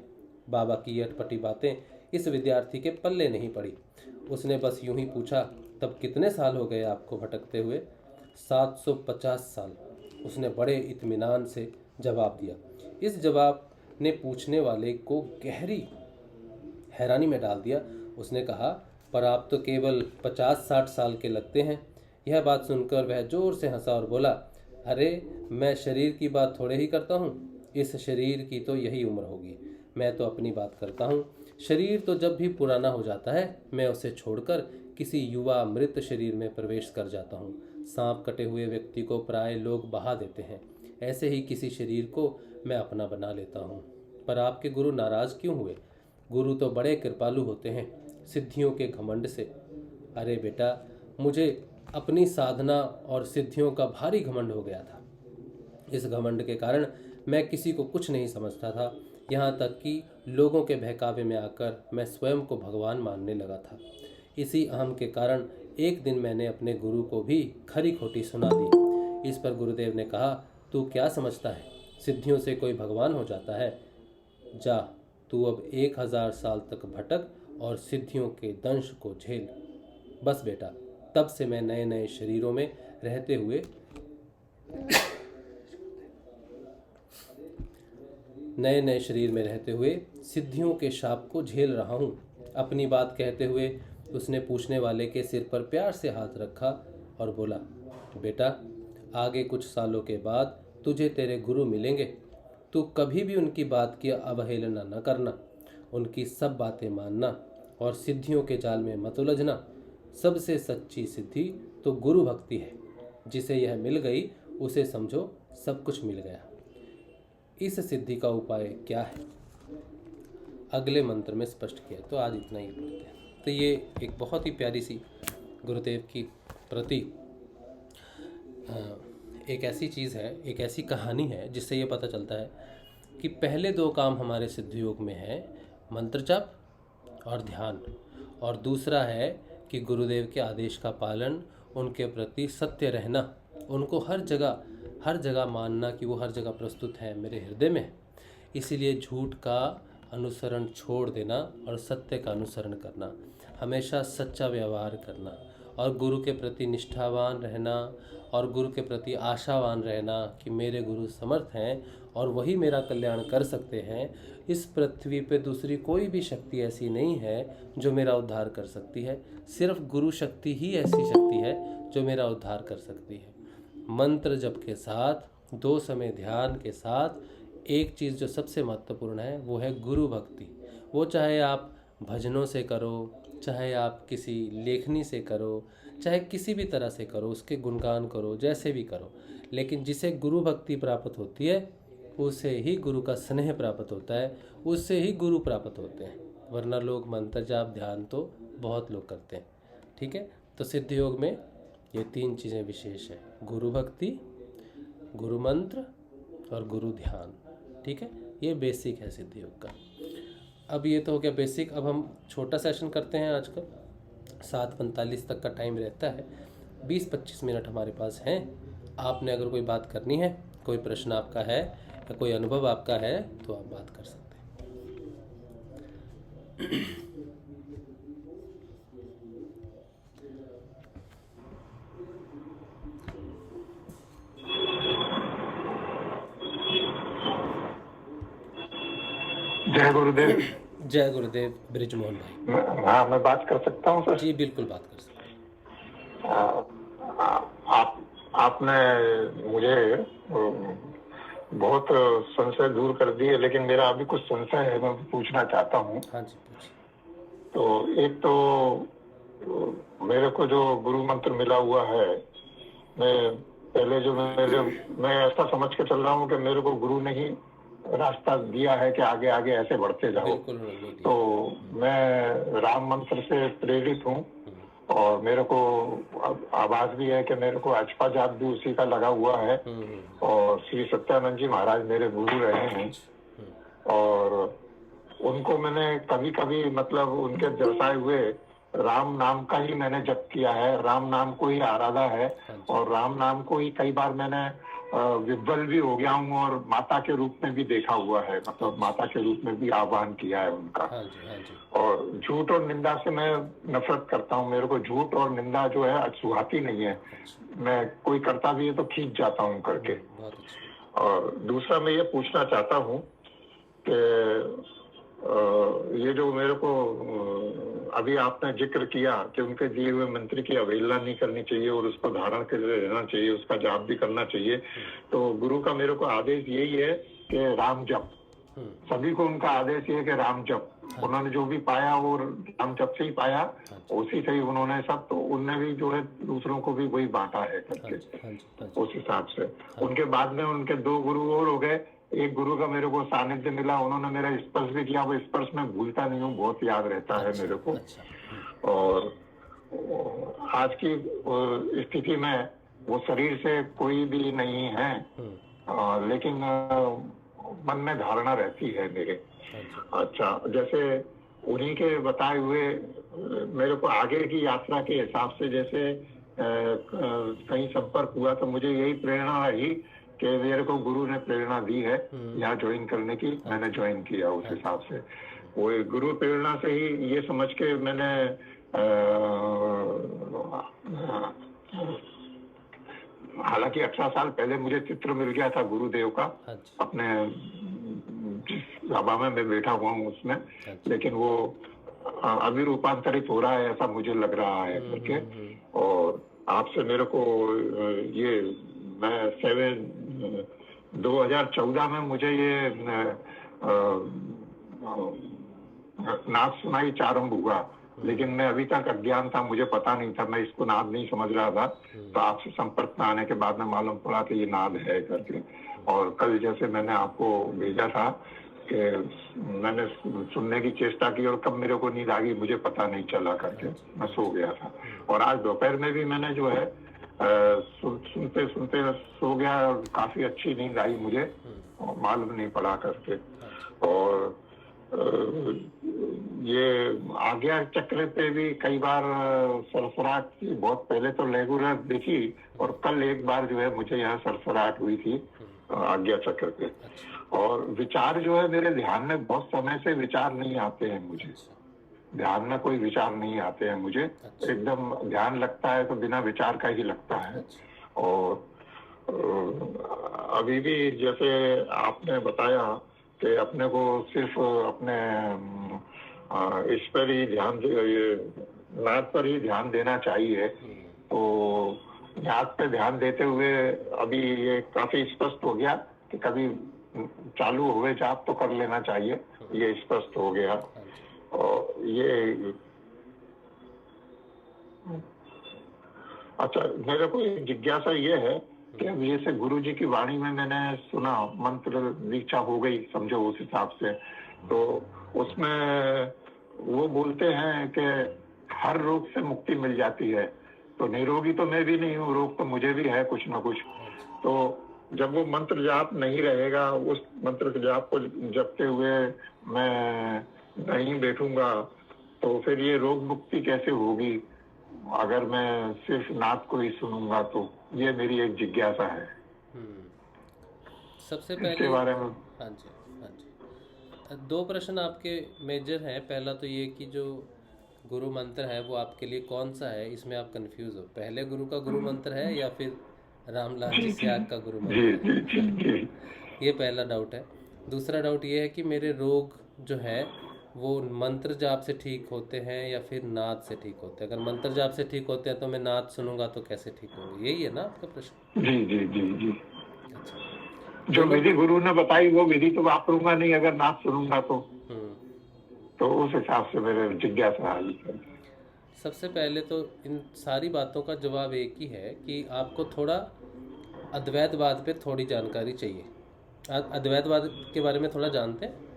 बाबा की अटपटी बातें इस विद्यार्थी के पल्ले नहीं पड़ी। उसने बस यूं ही पूछा, तब कितने साल हो गए आपको भटकते हुए? 750 साल, उसने बड़े इत्मीनान से जवाब दिया। इस जवाब ने पूछने वाले को गहरी हैरानी में डाल दिया। उसने कहा, पर आप तो केवल 50-60 साल के लगते हैं। यह बात सुनकर वह जोर से हंसा और बोला, अरे, मैं शरीर की बात थोड़े ही करता हूँ। इस शरीर की तो यही उम्र होगी। मैं तो अपनी बात करता हूँ। शरीर तो जब भी पुराना हो जाता है, मैं उसे छोड़कर किसी युवा मृत शरीर में प्रवेश कर जाता हूँ। सांप कटे हुए व्यक्ति को प्राय लोग बहा देते हैं, ऐसे ही किसी शरीर को मैं अपना बना लेता हूँ। पर आपके गुरु नाराज क्यों हुए? गुरु तो बड़े कृपालु होते हैं, सिद्धियों के घमंड से। अरे बेटा, मुझे अपनी साधना और सिद्धियों का भारी घमंड हो गया था। इस घमंड के कारण मैं किसी को कुछ नहीं समझता था, यहाँ तक कि लोगों के बहकावे में आकर मैं स्वयं को भगवान मानने लगा था। इसी अहम के कारण एक दिन मैंने अपने गुरु को भी खरी खोटी सुना दी। इस पर गुरुदेव ने कहा, तू क्या समझता है, सिद्धियों से कोई भगवान हो जाता है? जा, तू अब 1000 साल तक भटक और सिद्धियों के दंश को झेल। बस बेटा, तब से मैं नए नए शरीरों में रहते हुए सिद्धियों के शाप को झेल रहा हूँ। अपनी बात कहते हुए उसने पूछने वाले के सिर पर प्यार से हाथ रखा और बोला, बेटा, आगे कुछ सालों के बाद तुझे तेरे गुरु मिलेंगे। तू कभी भी उनकी बात की अवहेलना न करना, उनकी सब बातें मानना और सिद्धियों के जाल में मत उलझना। सबसे सच्ची सिद्धि तो गुरु भक्ति है। जिसे यह मिल गई उसे समझो सब कुछ मिल गया। इस सिद्धि का उपाय क्या है, अगले मंत्र में स्पष्ट किया। तो आज इतना ही पढ़ते हैं। तो ये एक बहुत ही प्यारी सी गुरुदेव की प्रति एक ऐसी चीज़ है, एक ऐसी कहानी है जिससे ये पता चलता है कि पहले 2 काम हमारे सिद्ध योग में है, मंत्र जाप और ध्यान, और दूसरा है कि गुरुदेव के आदेश का पालन, उनके प्रति सत्य रहना, उनको हर जगह मानना कि वो हर जगह प्रस्तुत है, मेरे हृदय में। इसीलिए झूठ का अनुसरण छोड़ देना और सत्य का अनुसरण करना, हमेशा सच्चा व्यवहार करना और गुरु के प्रति निष्ठावान रहना और गुरु के प्रति आशावान रहना कि मेरे गुरु समर्थ हैं और वही मेरा कल्याण कर सकते हैं। इस पृथ्वी पे दूसरी कोई भी शक्ति ऐसी नहीं है जो मेरा उद्धार कर सकती है। सिर्फ गुरु शक्ति ही ऐसी शक्ति है जो मेरा उद्धार कर सकती है। मंत्र जप के साथ, 2 समय ध्यान के साथ, एक चीज़ जो सबसे महत्वपूर्ण है वो है गुरु भक्ति। वो चाहे आप भजनों से करो, चाहे आप किसी लेखनी से करो, चाहे किसी भी तरह से करो, उसके गुणगान करो, जैसे भी करो, लेकिन जिसे गुरु भक्ति प्राप्त होती है उसे ही गुरु का स्नेह प्राप्त होता है, उससे ही गुरु प्राप्त होते हैं। वरना लोग मंत्र जाप ध्यान तो बहुत लोग करते हैं, ठीक है। तो सिद्ध योग में ये 3 चीज़ें विशेष है, गुरु भक्ति, गुरु मंत्र और गुरु ध्यान, ठीक है। ये बेसिक है सिद्ध योग का। अब ये तो हो गया बेसिक। अब हम छोटा सेशन करते हैं। आजकल 7:45 तक का टाइम रहता है, 20-25 मिनट हमारे पास हैं। आपने अगर कोई बात करनी है, कोई प्रश्न आपका है या कोई अनुभव आपका है तो आप बात कर सकते हैं। जय गुरुदेव। जय गुरुदेव ब्रिजमोहन भाई। हाँ, मैं बात कर सकता हूँ सर? जी बिल्कुल बात कर सकते हैं। आपने मुझे बहुत संशय दूर कर दिए, लेकिन मेरा अभी कुछ संशय है, मैं पूछना चाहता हूँ। हाँ जी पूछिए। तो एक तो मेरे को जो गुरु मंत्र मिला हुआ है, मैं पहले जो मैं ऐसा समझ के चल रहा हूँ कि मेरे को गुरु ने ही रास्ता दिया है कि आगे आगे ऐसे बढ़ते जाओ। तो मैं राम मंत्र से प्रेरित हूँ और मेरे को आवाज भी है कि मेरे को अचपा जाप भी उसी का लगा हुआ है। और श्री सत्यानंद जी महाराज मेरे गुरु रहे हैं और उनको मैंने कभी कभी मतलब उनके दर्शाए हुए राम नाम का ही मैंने जप किया है, राम नाम को ही आराधा है और राम नाम को ही कई बार मैंने विह्वल भी हो गया हूँ और माता के रूप में भी देखा हुआ है, मतलब माता के रूप में भी आह्वान किया है उनका। और झूठ और निंदा से मैं नफरत करता हूँ, मेरे को झूठ और निंदा जो है सुहाती नहीं है। मैं कोई करता भी है तो खींच जाता हूँ करके। और दूसरा मैं ये पूछना चाहता हूँ कि ये जो मेरे को अभी आपने जिक्र किया कि उनके दिए हुए मंत्र की अवहेलना नहीं करनी चाहिए और उसको धारण करके रहना चाहिए, उसका जाप भी करना चाहिए। तो गुरु का मेरे को आदेश यही है कि राम जप, सभी को उनका आदेश ये है कि राम जप, उन्होंने जो भी पाया वो राम जप से ही पाया, उसी से ही उन्होंने सब, तो उनने भी जो है दूसरों को भी वही बांटा है करके उस हिसाब से। उनके बाद में उनके 2 गुरु और हो गए। एक गुरु का मेरे को सानिध्य मिला, उन्होंने मेरा स्पर्श भी किया, वो स्पर्श मैं भूलता नहीं हूँ, बहुत याद रहता है मेरे को। और आज की स्थिति में वो शरीर से कोई भी नहीं है, लेकिन मन में धारणा रहती है मेरे। अच्छा, जैसे उन्हीं के बताए हुए मेरे को आगे की यात्रा के हिसाब से जैसे कहीं संपर्क हुआ तो मुझे यही प्रेरणा रही कि मेरे को गुरु ने प्रेरणा दी है यहाँ ज्वाइन करने की, मैंने ज्वाइन किया उस हिसाब से। वो गुरु प्रेरणा से ही ये समझ के मैंने हालांकि 18 साल पहले मुझे चित्र मिल गया था गुरुदेव का अपने जिस सभा में मैं बैठा हुआ हूँ उसमें, लेकिन वो अभी रूपांतरित हो रहा है ऐसा मुझे लग रहा है करके। और आपसे मेरे को ये मैं 2014 में मुझे ये नाद सुनाई चारंभ हुआ, लेकिन मैं अभी तक अज्ञान था, मुझे पता नहीं था, मैं इसको नाद नहीं समझ रहा था। तो आपसे संपर्क में आने के बाद में मालूम पड़ा कि ये नाद है करके। और कल जैसे मैंने आपको भेजा था कि मैंने सुनने की चेष्टा की और कब मेरे को नींद आ गई मुझे पता नहीं चला करके मैं सो गया था। और आज दोपहर में भी मैंने जो है सुनते सुनते सो गया, काफी अच्छी नींद आई मुझे, मालूम नहीं पड़ा करके। और ये आज्ञा चक्र पे भी कई बार सरसराहट की, बहुत पहले तो रेगुलर देखी और कल एक बार जो है मुझे यहाँ सरसराहट हुई थी आज्ञा चक्र पे। और विचार जो है मेरे ध्यान में बहुत समय से विचार नहीं आते हैं, मुझे ध्यान में कोई विचार नहीं आते हैं मुझे, एकदम ध्यान लगता है तो बिना विचार का ही लगता है। और अभी भी जैसे आपने बताया कि अपने को सिर्फ अपने इस पर ही ध्यान, नाद पर ही ध्यान देना चाहिए। तो नाद पे ध्यान देते हुए अभी ये काफी स्पष्ट हो गया कि कभी चालू हुए जाप तो कर लेना चाहिए, ये स्पष्ट हो गया। और ये अच्छा, मेरे को एक जिज्ञासा ये है कि अब जैसे गुरु जी की वाणी में मैंने सुना, मंत्र दीक्षा हो गई समझो उस हिसाब से, तो उसमें वो बोलते हैं कि हर रोग से मुक्ति मिल जाती है। तो निरोगी तो मैं भी नहीं हूँ, रोग तो मुझे भी है कुछ ना कुछ। तो जब वो मंत्र जाप नहीं रहेगा, उस मंत्र के जाप को जपते हुए मैं नहीं बैठूंगा, तो फिर ये रोग मुक्ति कैसे होगी अगर मैं सिर्फ नाद को ही सुनूंगा? तो ये मेरी एक जिज्ञासा है। सबसे पहले इसके बारे में हाँ जी 2 प्रश्न आपके मेजर हैं। पहला तो ये कि जो गुरु मंत्र है वो आपके लिए कौन सा है, इसमें आप कंफ्यूज हो, पहले गुरु का गुरु मंत्र है या फिर रामलाल जी त्याग का गुरु मंत्र है? ये पहला डाउट है। दूसरा डाउट ये है कि मेरे रोग जो है वो मंत्र जाप से ठीक होते हैं या फिर नाद से ठीक होते हैं? अगर मंत्र जाप से ठीक होते हैं तो मैं नाद सुनूंगा तो कैसे ठीक होंगे? यही है ना आपका प्रश्न? जी जी जी जी। अच्छा, जो विधि गुरु ने बताई वो विधि तो वापरूंगा नहीं अगर नाद सुनूंगा तो उस हिसाब से मेरे जिज्ञासा आई है। सबसे पहले तो इन सारी बातों का जवाब एक ही है कि आपको थोड़ा अद्वैतवाद पे थोड़ी जानकारी चाहिए। अद्वैतवाद के बारे में थोड़ा जानते हैं?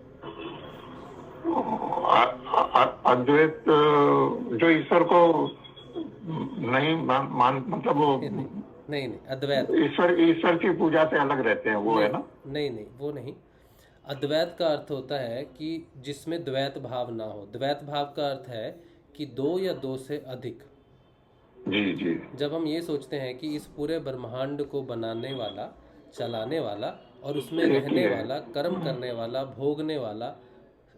अद्वैत जो ईश्वर को नहीं मान मतलब वो नहीं अद्वैत ईश्वर की पूजा से अलग रहते हैं, वो है ना? नहीं वो नहीं। अद्वैत का अर्थ होता है कि जिसमें द्वैत भाव ना हो। द्वैत भाव का अर्थ है कि 2 या 2 से अधिक। जी जी। जब हम ये सोचते हैं कि इस पूरे ब्रह्मांड को बनाने वाला, चलाने वाला और उसमें रहने वाला, कर्म करने वाला, भोगने वाला,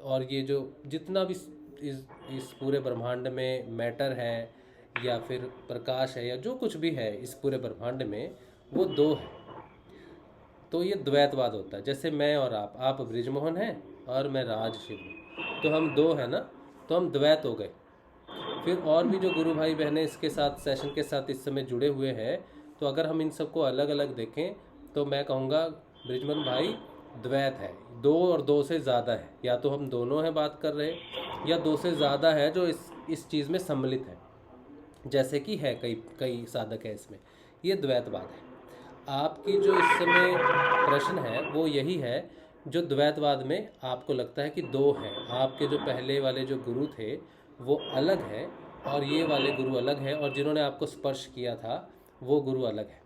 और ये जो जितना भी इस पूरे ब्रह्मांड में मैटर है या फिर प्रकाश है या जो कुछ भी है इस पूरे ब्रह्मांड में, वो 2 है। तो ये द्वैतवाद होता है। जैसे मैं और आप बृजमोहन हैं और मैं राजशिव हूँ, तो हम 2 हैं ना, तो हम द्वैत हो गए। फिर और भी जो गुरु भाई बहनें इसके साथ सेशन के साथ इस समय जुड़े हुए हैं, तो अगर हम इन सबको अलग अलग देखें तो मैं कहूँगा बृजमोहन भाई द्वैत है, 2 और 2 से ज़्यादा है, या तो हम दोनों हैं बात कर रहे हैं या 2 से ज़्यादा है जो इस चीज़ में सम्मिलित है, जैसे कि है कई कई साधक है इसमें, ये द्वैतवाद है। आपकी जो इस समय प्रश्न है वो यही है, जो द्वैतवाद में आपको लगता है कि 2 हैं, आपके जो पहले वाले जो गुरु थे वो अलग हैं और ये वाले गुरु अलग हैं, और जिन्होंने आपको स्पर्श किया था वो गुरु अलग है।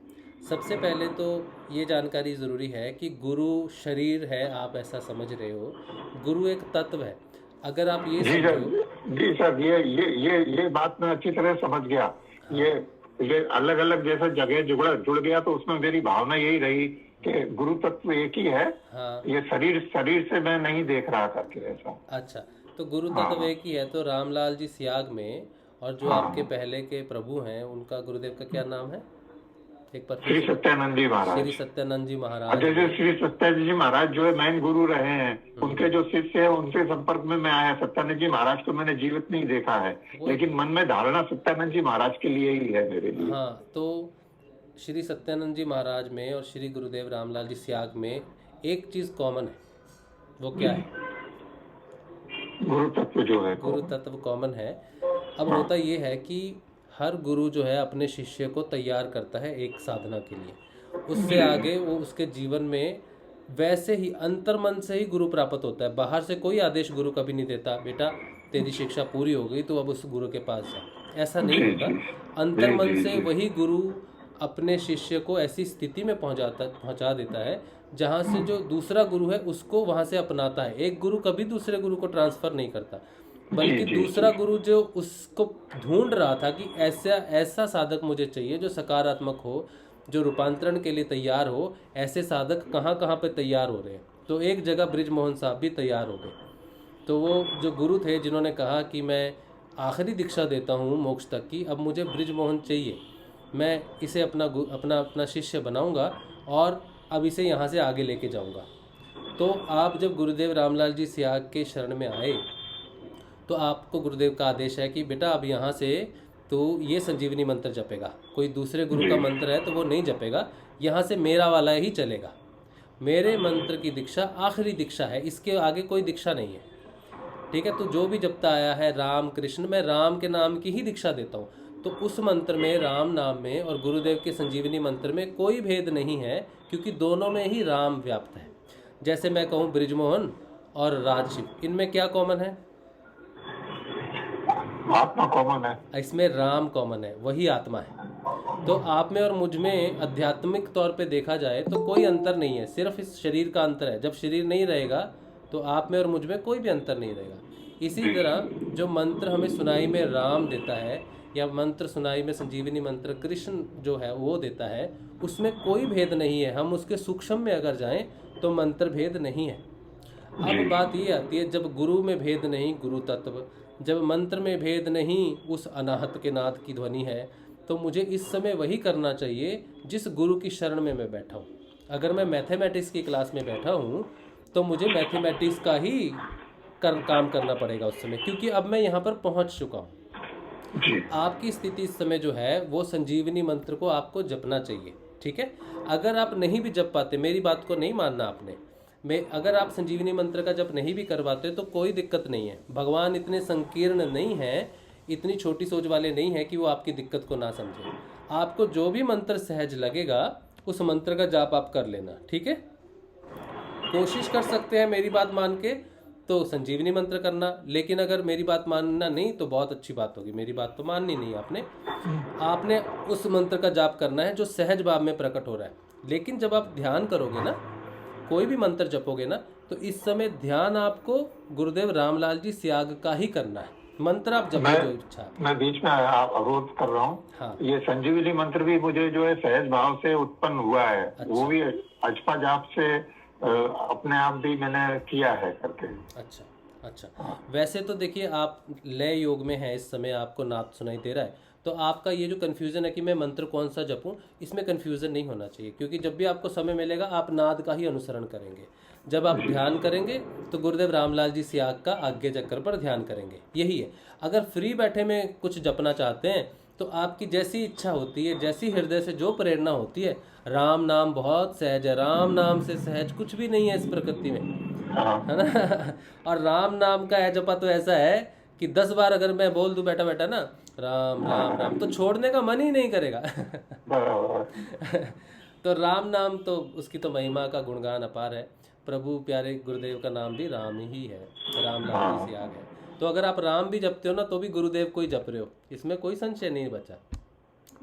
सबसे पहले तो ये जानकारी ज़रूरी है कि गुरु शरीर है, आप ऐसा समझ रहे हो, गुरु एक तत्व है। अगर आप ये जी सर, समझो, जी सर, ये बात मैं अच्छी तरह समझ गया। ये अलग अलग जैसे जगह जुड़ गया, तो उसमें मेरी भावना यही रही कि गुरु तत्व एक ही है। हाँ, ये शरीर से मैं नहीं देख रहा करके ऐसा। अच्छा, तो गुरु तत्व एक ही है। तो रामलाल जी सियाग में, और जो आपके पहले के प्रभु हैं उनका गुरुदेव का क्या नाम है, एक बार श्री सत्यानंद जी महाराज। श्री सत्यानंद जी महाराज। जैसे श्री सत्यानंद जी महाराज जो है मेन गुरु रहे हैं, उनके जो शिष्य है उनके संपर्क में मैं आया। सत्यानंद जी महाराज को मैंने जीवित नहीं देखा है, लेकिन मन में धारणा सत्यानंद जी महाराज के लिए ही है मेरे लिए। हाँ, तो श्री सत्यानंद जी महाराज में और श्री गुरुदेव रामलाल जी सियाग में एक चीज़ कॉमन है, वो क्या है? गुरु तत्व जो है, गुरु तत्व कॉमन है। अब होता ये है कि हर गुरु जो है अपने शिष्य को तैयार करता है एक साधना के लिए, उससे आगे वो उसके जीवन में वैसे ही अंतर्मन से ही गुरु प्राप्त होता है। बाहर से कोई आदेश गुरु कभी नहीं देता, बेटा तेरी शिक्षा पूरी हो गई तो अब उस गुरु के पास जा, ऐसा नहीं होता। अंतर्मन से वही गुरु अपने शिष्य को ऐसी स्थिति में पहुंचा देता है जहां से जो दूसरा गुरु है उसको वहां से अपनाता है। एक गुरु कभी दूसरे गुरु को ट्रांसफर नहीं करता, बल्कि दूसरा गुरु जो उसको ढूंढ रहा था कि ऐसा साधक मुझे चाहिए जो सकारात्मक हो, जो रूपांतरण के लिए तैयार हो, ऐसे साधक कहाँ कहाँ पे तैयार हो रहे हैं। तो एक जगह ब्रिजमोहन साहब भी तैयार हो गए। तो वो जो गुरु थे जिन्होंने कहा कि मैं आखिरी दीक्षा देता हूँ मोक्ष तक की, अब मुझे ब्रिजमोहन चाहिए, मैं इसे अपना शिष्य बनाऊंगा और अब इसे यहाँ से आगे लेके जाऊंगा। तो आप जब गुरुदेव रामलाल जी सियाग के शरण में आए तो आपको गुरुदेव का आदेश है कि बेटा अब यहाँ से तो ये संजीवनी मंत्र जपेगा, कोई दूसरे गुरु का मंत्र है तो वो नहीं जपेगा, यहाँ से मेरा वाला ही चलेगा। मेरे मंत्र की दीक्षा आखिरी दीक्षा है, इसके आगे कोई दीक्षा नहीं है, ठीक है। तो जो भी जपता आया है राम कृष्ण, मैं राम के नाम की ही दीक्षा देता हूँ। तो उस मंत्र में, राम नाम में और गुरुदेव के संजीवनी मंत्र में कोई भेद नहीं है, क्योंकि दोनों में ही राम व्याप्त है। जैसे मैं कहूँ ब्रिजमोहन और राजशिव, इनमें क्या कॉमन है? आत्मा कॉमन है, इसमें राम कॉमन है, वही आत्मा है। तो आप में और मुझ में आध्यात्मिक तौर पे देखा जाए तो कोई अंतर नहीं है, सिर्फ इस शरीर का अंतर है। जब शरीर नहीं रहेगा तो आप में और मुझ में कोई भी अंतर नहीं रहेगा। इसी तरह जो मंत्र हमें सुनाई में राम देता है, या मंत्र सुनाई में संजीवनी मंत्र कृष्ण जो है वो देता है, उसमें कोई भेद नहीं है। हम उसके सूक्ष्म में अगर जाएं तो मंत्र भेद नहीं है। अब बात ये आती है, जब गुरु में भेद नहीं, गुरु तत्व, जब मंत्र में भेद नहीं, उस अनाहत के नाद की ध्वनि है, तो मुझे इस समय वही करना चाहिए जिस गुरु की शरण में मैं बैठा हूँ। अगर मैं मैथमेटिक्स की क्लास में बैठा हूँ तो मुझे मैथमेटिक्स का ही काम करना पड़ेगा उस समय, क्योंकि अब मैं यहाँ पर पहुँच चुका हूँ। आपकी स्थिति इस समय जो है वो संजीवनी मंत्र को आपको जपना चाहिए, ठीक है। अगर आप नहीं भी जप पाते, मेरी बात को नहीं मानना आपने, अगर आप संजीवनी मंत्र का जप नहीं भी करवाते तो कोई दिक्कत नहीं है। भगवान इतने संकीर्ण नहीं है, इतनी छोटी सोच वाले नहीं है कि वो आपकी दिक्कत को ना समझे। आपको जो भी मंत्र सहज लगेगा उस मंत्र का जाप आप कर लेना, ठीक है। कोशिश कर सकते हैं मेरी बात मान के तो संजीवनी मंत्र करना, लेकिन अगर मेरी बात मानना नहीं तो बहुत अच्छी बात होगी। मेरी बात तो माननी नहीं आपने उस मंत्र का जाप करना है जो सहज भाव में प्रकट हो रहा है। लेकिन जब आप ध्यान करोगे ना, कोई भी मंत्र जपोगे ना, तो इस समय ध्यान आपको गुरुदेव रामलाल जी सियाग का ही करना है। मंत्र आप जपो जो इच्छा। मैं बीच में अवरोध कर रहा हूँ। हाँ। ये संजीवनी मंत्र भी मुझे जो है सहज भाव से उत्पन्न हुआ है। अच्छा। वो भी अजपा जाप से अपने आप भी मैंने किया है करके। अच्छा। वैसे तो देखिए, आप लय योग में हैं इस समय, आपको नाद सुनाई दे रहा है, तो आपका ये जो कन्फ्यूज़न है कि मैं मंत्र कौन सा जपूं, इसमें कन्फ्यूज़न नहीं होना चाहिए, क्योंकि जब भी आपको समय मिलेगा आप नाद का ही अनुसरण करेंगे। जब आप ध्यान करेंगे तो गुरुदेव रामलाल जी सियाग का आज्ञा चक्र पर ध्यान करेंगे, यही है। अगर फ्री बैठे में कुछ जपना चाहते हैं तो आपकी जैसी इच्छा होती है, जैसी हृदय से जो प्रेरणा होती है, राम नाम बहुत सहज है, राम नाम से सहज कुछ भी नहीं है इस प्रकृति में, है ना। और राम नाम का है जपा तो ऐसा है कि 10 बार अगर मैं बोल दूं बैठा बैठा ना राम राम राम, तो छोड़ने का मन ही नहीं करेगा। तो राम नाम तो उसकी तो महिमा का गुणगान अपार है। प्रभु प्यारे गुरुदेव का नाम भी राम ही है, राम नाम ही सियाग है। तो अगर आप राम भी जपते हो ना तो भी गुरुदेव को ही जप रहे हो, इसमें कोई संशय नहीं बचा।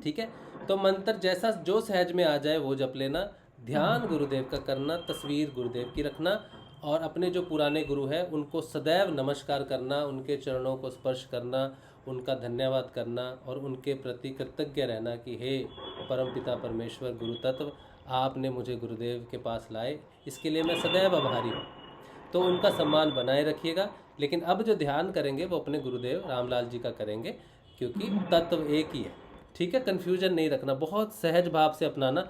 ठीक है, तो मंत्र जैसा जो सहज में आ जाए वो जप लेना, ध्यान गुरुदेव का करना, तस्वीर गुरुदेव की रखना, और अपने जो पुराने गुरु हैं उनको सदैव नमस्कार करना, उनके चरणों को स्पर्श करना, उनका धन्यवाद करना और उनके प्रति कृतज्ञ रहना कि हे परमपिता परमेश्वर गुरु तत्व, आपने मुझे गुरुदेव के पास लाए, इसके लिए मैं सदैव आभारी हूँ। तो उनका सम्मान बनाए रखिएगा। लेकिन अब जो ध्यान करेंगे वो अपने गुरुदेव रामलाल जी का करेंगे, क्योंकि तत्व एक ही है। ठीक है, कन्फ्यूजन नहीं रखना, बहुत सहज भाव से अपनाना।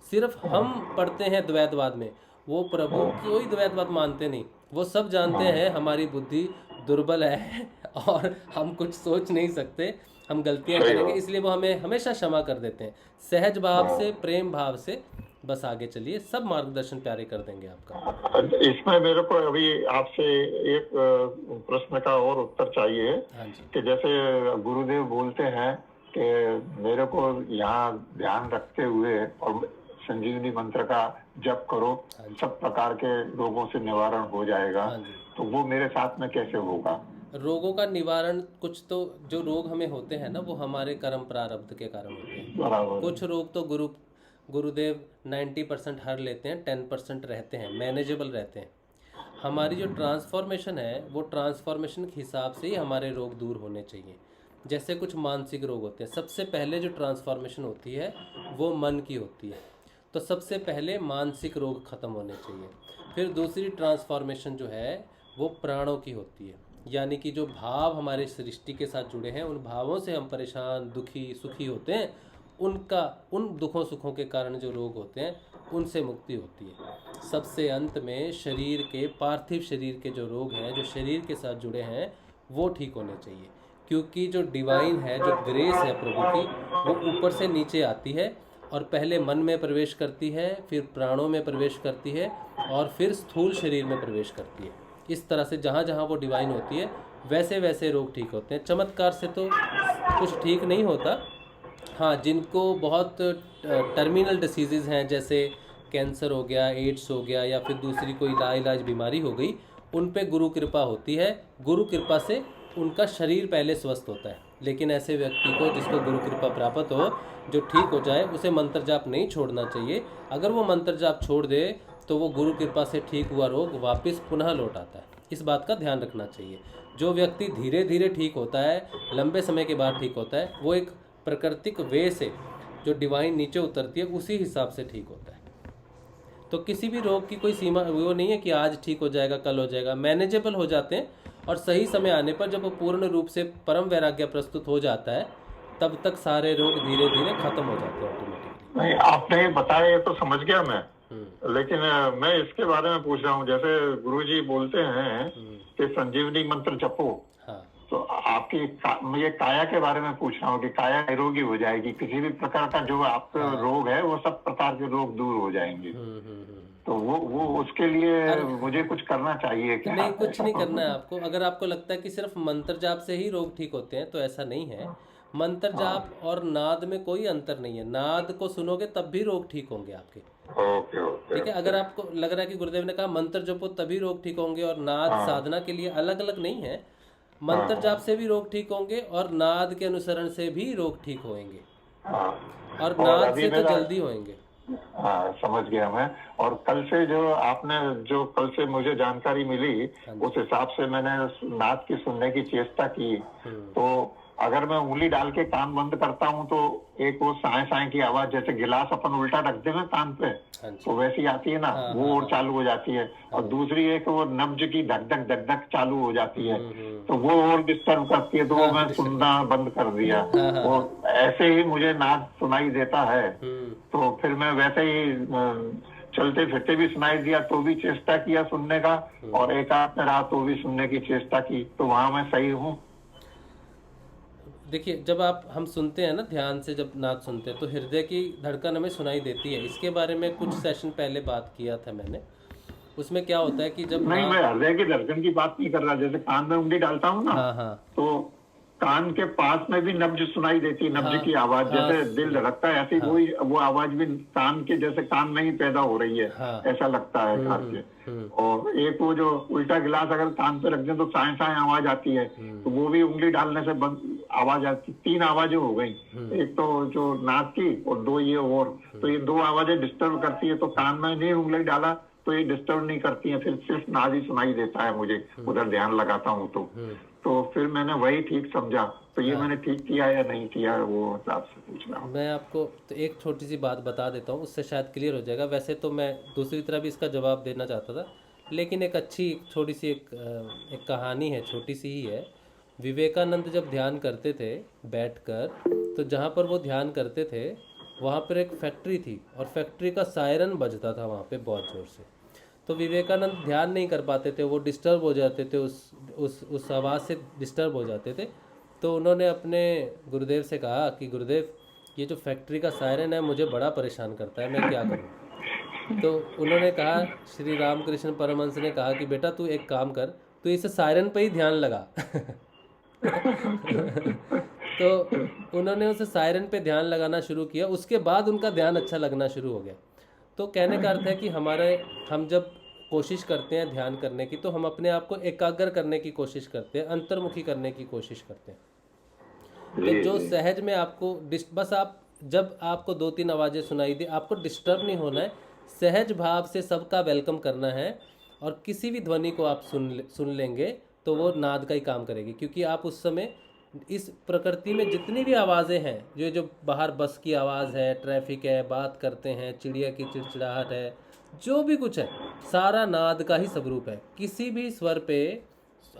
सिर्फ हम पढ़ते हैं द्वैतवाद में, वो प्रभु कोई द्वैतवाद मानते नहीं, वो सब जानते हैं हमारी बुद्धि दुर्बल है और हम कुछ सोच नहीं सकते, हम गलतियां करेंगे, इसलिए वो हमें हमेशा क्षमा कर देते हैं। सहज भाव से, प्रेम भाव से बस आगे चलिए, सब मार्गदर्शन प्यारे कर देंगे आपका। इसमें मेरे को अभी आपसे एक प्रश्न का और उत्तर चाहिए। हाँ जी। कि जैसे गुरुदेव बोलते हैं कि मेरे को यहाँ ध्यान रखते हुए और संजीवनी मंत्र का जप करो, सब प्रकार के रोगों से निवारण हो जाएगा। हाँ जी। तो वो मेरे साथ में कैसे होगा? रोगों का निवारण, कुछ तो जो रोग हमें होते हैं ना वो हमारे कर्म प्रारब्ध के कारण होते हैं। बराबर। कुछ रोग तो गुरुदेव 90% हर लेते हैं, 10% रहते हैं, मैनेजेबल रहते हैं। हमारी जो ट्रांसफॉर्मेशन है वो ट्रांसफॉर्मेशन के हिसाब से ही हमारे रोग दूर होने चाहिए। जैसे कुछ मानसिक रोग होते हैं, सबसे पहले जो ट्रांसफॉर्मेशन होती है वो मन की होती है, तो सबसे पहले मानसिक रोग खत्म होने चाहिए। फिर दूसरी ट्रांसफॉर्मेशन जो है वो प्राणों की होती है, यानी कि जो भाव हमारे सृष्टि के साथ जुड़े हैं, उन भावों से हम परेशान, दुखी, सुखी होते हैं, उन दुखों सुखों के कारण जो रोग होते हैं उनसे मुक्ति होती है। सबसे अंत में शरीर के, पार्थिव शरीर के जो रोग हैं, जो शरीर के साथ जुड़े हैं, वो ठीक होने चाहिए। क्योंकि जो डिवाइन है, जो ग्रेस है प्रभु की, वो ऊपर से नीचे आती है और पहले मन में प्रवेश करती है, फिर प्राणों में प्रवेश करती है और फिर स्थूल शरीर में प्रवेश करती है। इस तरह से जहाँ जहाँ वो डिवाइन होती है वैसे वैसे रोग ठीक होते हैं। चमत्कार से तो कुछ ठीक नहीं होता। हाँ, जिनको बहुत टर्मिनल डिसीजेज हैं, जैसे कैंसर हो गया, एड्स हो गया, या फिर दूसरी कोई लाइलाज बीमारी हो गई, उन पे गुरु कृपा होती है। गुरु कृपा से उनका शरीर पहले स्वस्थ होता है। लेकिन ऐसे व्यक्ति को जिसको गुरु कृपा प्राप्त हो, जो ठीक हो जाए, उसे मंत्र जाप नहीं छोड़ना चाहिए। अगर वो मंत्र जाप छोड़ दे तो वो गुरु कृपा से ठीक हुआ रोग वापस पुनः लौट आता है। इस बात का ध्यान रखना चाहिए। जो व्यक्ति धीरे धीरे ठीक होता है, लंबे समय के बाद ठीक होता है, वो एक प्राकृतिक वे से जो डिवाइन नीचे उतरती है उसी हिसाब से ठीक होता है। तो किसी भी रोग की कोई सीमा वो नहीं है कि आज ठीक हो जाएगा, कल हो जाएगा। मैनेजेबल हो जाते हैं और सही समय आने पर जब वो पूर्ण रूप से परम वैराग्य प्रस्तुत हो जाता है, तब तक सारे रोग धीरे धीरे खत्म हो जाते हैं ऑटोमेटिकली। नहीं, आपने बताया तो समझ गया मैं, लेकिन मैं इसके बारे में पूछ रहा हूँ। जैसे गुरुजी बोलते हैं कि संजीवनी मंत्र जपो, हाँ, तो आपकी ये काया के बारे में पूछ रहा हूँ कि काया निरोगी हो जाएगी, किसी भी प्रकार का जो आपका रोग है वो सब प्रकार के रोग दूर हो जाएंगे। तो वो उसके लिए मुझे कुछ करना चाहिए क्या? नहीं, कुछ नहीं करना है आपको। अगर आपको लगता है कि सिर्फ मंत्र जाप से ही रोग ठीक होते हैं तो ऐसा नहीं है। मंत्र जाप और नाद में कोई अंतर नहीं है। नाद को सुनोगे तब भी रोग ठीक होंगे आपके। ओके। ठीक है, अगर आपको लग रहा है कि गुरुदेव ने कहा मंत्र जपो तभी रोग ठीक होंगे और नाद साधना के लिए अलग अलग नहीं है। मंत्र जाप से भी रोग ठीक होंगे और नाद के अनुसरण से भी रोग ठीक होंगे, और नाद से तो जल्दी होंगे। हाँ, समझ गया मैं। और कल से जो कल से मुझे जानकारी मिली, उस हिसाब से मैंने नाद की सुनने की चेष्टा की। तो अगर मैं उंगली डाल के कान बंद करता हूँ तो एक वो साए साए की आवाज, जैसे गिलास अपन उल्टा रख दे ना कान पे, तो वैसी आती है ना, वो और चालू हो जाती है। और दूसरी एक वो नब्ज की धक धक धक धक चालू हो जाती है, तो वो और डिस्टर्ब करती है। तो वो मैं सुनना बंद कर दिया। वो ऐसे ही मुझे नाद सुनाई देता है, तो फिर मैं वैसे ही चलते फिरते भी सुनाई दिया तो भी चेष्टा किया सुनने का, और एकांत में रहा तो भी सुनने की चेष्टा की। तो वहां मैं सही हूँ? देखिए, जब हम सुनते हैं ना ध्यान से, जब नाद सुनते हैं तो हृदय की धड़कन हमें सुनाई देती है। इसके बारे में कुछ सेशन पहले बात किया था मैंने। उसमें क्या होता है कि जब नहीं, मैं हृदय की धड़कन की बात नहीं कर रहा। जैसे कान में उंगली डालता हूँ ना, हाँ हाँ तो कान के पास में भी नब्ज सुनाई देती है, नब्ज हाँ, की आवाज। हाँ, जैसे दिल धड़कता है ऐसी वो आवाज भी कान के जैसे कान में ही पैदा हो रही है, हाँ। ऐसा लगता है कान के। और एक वो जो उल्टा गिलास अगर कान पे रख दें तो साए साए आवाज आती है, तो वो भी उंगली डालने से आवाज आती। 3 आवाजें हो गई, एक तो जो नाक की और 2 ये और। तो ये 2 आवाजें डिस्टर्ब करती है, तो कान में नहीं उंगली डाला तो ये डिस्टर्ब नहीं करती है, फिर सिर्फ नाद ही सुनाई देता है मुझे उधर ध्यान लगाता हूँ। तो फिर मैंने वही ठीक समझा। तो ये मैंने ठीक किया या नहीं किया, वो हिसाब से पूछ रहा हूँ। मैं आपको तो एक छोटी सी बात बता देता हूँ, उससे शायद क्लियर हो जाएगा। वैसे तो मैं दूसरी तरह भी इसका जवाब देना चाहता था, लेकिन एक अच्छी छोटी सी एक कहानी है, छोटी सी ही है। विवेकानंद जब ध्यान करते थे बैठकर, तो जहाँ पर वो ध्यान करते थे वहाँ पर एक फैक्ट्री थी, और फैक्ट्री का सायरन बजता था वहाँ पे बहुत ज़ोर से। तो विवेकानंद ध्यान नहीं कर पाते थे, वो डिस्टर्ब हो जाते थे, उस आवाज़ से डिस्टर्ब हो जाते थे। तो उन्होंने अपने गुरुदेव से कहा कि गुरुदेव, ये जो फैक्ट्री का सायरन है मुझे बड़ा परेशान करता है, मैं क्या करूं? तो उन्होंने कहा, श्री रामकृष्ण परमहंस ने कहा कि बेटा तू एक काम कर, तू इस सायरन पे ही ध्यान लगा। तो उन्होंने उस सायरन पे ध्यान लगाना शुरू किया। उसके बाद उनका ध्यान अच्छा लगना शुरू हो गया। तो कहने का अर्थ है कि हम जब कोशिश करते हैं ध्यान करने की, तो हम अपने आप को एकाग्र करने की कोशिश करते हैं, अंतर्मुखी करने की कोशिश करते हैं। तो जो सहज में आपको बस जब आपको 2-3 आवाज़ें सुनाई दे, आपको डिस्टर्ब नहीं होना है, सहज भाव से सबका वेलकम करना है। और किसी भी ध्वनि को आप सुन लेंगे तो वो नाद का ही काम करेगी, क्योंकि आप उस समय इस प्रकृति में जितनी भी आवाज़ें हैं, जो बाहर बस की आवाज़ है, ट्रैफिक है, बात करते हैं, चिड़िया की चिड़चिड़ाहट है, जो भी कुछ है, सारा नाद का ही स्वरूप है। किसी भी स्वर पे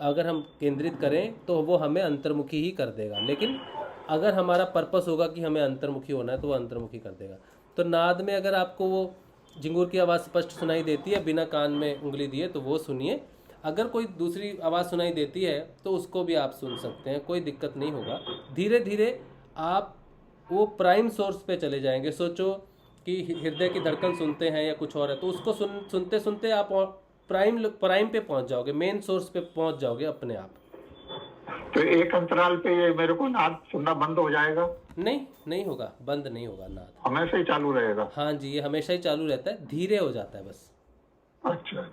अगर हम केंद्रित करें तो वो हमें अंतर्मुखी ही कर देगा। लेकिन अगर हमारा पर्पस होगा कि हमें अंतर्मुखी होना है तो वो अंतर्मुखी कर देगा। तो नाद में अगर आपको वो झिंगुर की आवाज़ स्पष्ट सुनाई देती है बिना कान में उंगली दिए, तो वो सुनिए। अगर कोई दूसरी आवाज़ सुनाई देती है तो उसको भी आप सुन सकते हैं, कोई दिक्कत नहीं होगा। धीरे धीरे आप वो प्राइम सोर्स पे चले जाएंगे। सोचो कि हृदय की धड़कन सुनते हैं या कुछ और है, तो उसको सुनते सुनते आप प्राइम पे पहुंच जाओगे, मेन सोर्स पे पहुंच जाओगे अपने आप। तो एक अंतराल पे ये मेरे को नाद सुनना बंद हो जाएगा? नहीं होगा, बंद नहीं होगा नाद, हमेशा ही चालू रहेगा। हाँ जी, ये हमेशा ही चालू रहता है, धीरे हो जाता है बस। अच्छा।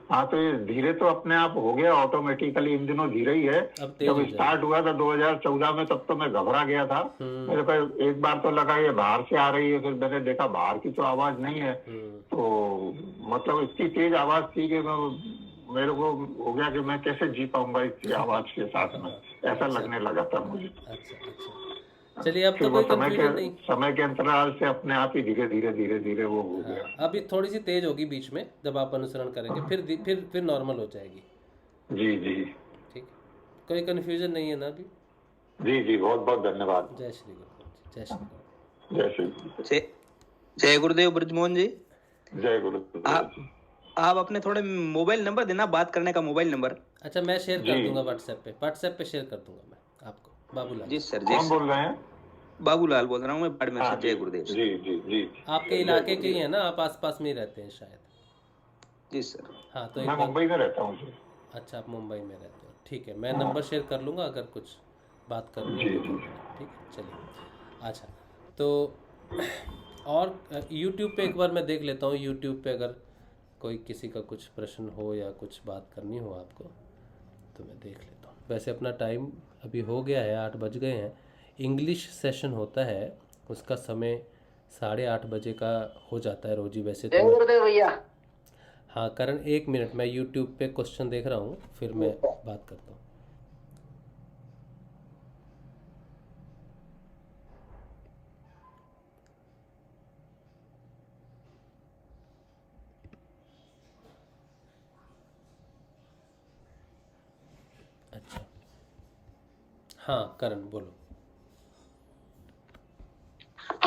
हाँ, तो ये धीरे तो अपने आप हो गया ऑटोमेटिकली, इन दिनों धीरे ही है। जब स्टार्ट हुआ था 2014 में, तब तो मैं घबरा गया था। मेरे को एक बार तो लगा ये बाहर से आ रही है, फिर मैंने देखा बाहर की तो आवाज नहीं है। तो मतलब इतनी तेज आवाज थी कि मेरे को हो गया कि मैं कैसे जी पाऊंगा इस आवाज के साथ में, ऐसा लगने लगा था मुझे। अच्छा, चलिए, अब तो कोई कंफ्यूजन नहीं। समय के अंतराल से अपने आप ही धीरे वो हो गया। अभी थोड़ी सी तेज होगी बीच में, जब आप अनुसरण करेंगे फिर नॉर्मल हो जाएगी। जी ठीक, कोई कंफ्यूजन नहीं है ना अभी? जी, बहुत बहुत धन्यवाद। जय श्री गुरु। जय श्री गुरु। जय गुरुदेव ब्रजमोहन जी। जय गुरुदेव। आप अपने थोड़े मोबाइल नंबर देना, बात करने का मोबाइल नंबर। अच्छा, मैं शेयर कर दूंगा व्हाट्सएप पे शेयर कर दूंगा मैं आपको। बाबूलाल जी सर। कौन बोल रहे हैं? बाबूलाल बोल रहा हूँ मैं, बाड़मेर से। जय गुरुदेव। जी। आपके इलाके के ही है ना, आप आसपास में ही रहते हैं शायद? जी सर। हाँ, तो मैं मुंबई में रहता हूँ। अच्छा, आप मुंबई में रहते हो, ठीक है। मैं नंबर शेयर कर लूँगा, अगर कुछ बात करनी है तो। ठीक है, चलिए। अच्छा, तो और यूट्यूब पे एक बार मैं देख लेता हूँ, यूट्यूब पे अगर कोई किसी का कुछ प्रश्न हो या कुछ बात करनी हो आपको, तो मैं देख लेता हूँ। वैसे अपना टाइम अभी हो गया है, 8 बज गए हैं। इंग्लिश सेशन होता है, उसका समय 8:30 बजे का हो जाता है रोजी वैसे तो। भैया। हाँ करण, 1 मिनट, मैं यूट्यूब पे क्वेश्चन देख रहा हूँ, फिर मैं बात करता हूँ। अच्छा, हाँ करण बोलो।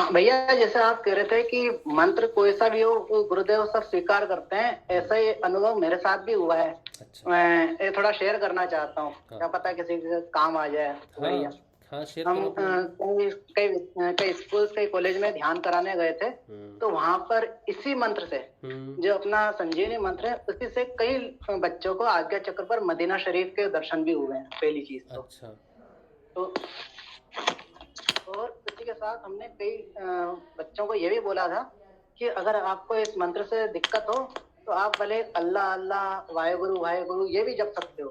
भैया, जैसे आप कह रहे थे कि मंत्र कोई सा भी हो वो गुरुदेव सब स्वीकार करते हैं, ऐसा ही अनुभव मेरे साथ भी हुआ है। अच्छा, मैं ये थोड़ा शेयर करना चाहता हूँ। क्या पता किसी के काम आ जाए। भैया, हाँ शेयर हम करो। कई स्कूल्स कई कॉलेज में ध्यान कराने गए थे, तो वहां पर इसी मंत्र से, जो अपना संजीवनी मंत्र है, उसी से कई बच्चों को आज्ञा चक्र पर मदीना शरीफ के दर्शन भी हुए हैं, पहली चीज तो। अच्छा। तो और उसी के साथ हमने कई बच्चों को ये भी बोला था कि अगर आपको इस मंत्र से दिक्कत हो तो आप भले अल्लाह अल्लाह वाहेगुरु ये भी जप सकते हो,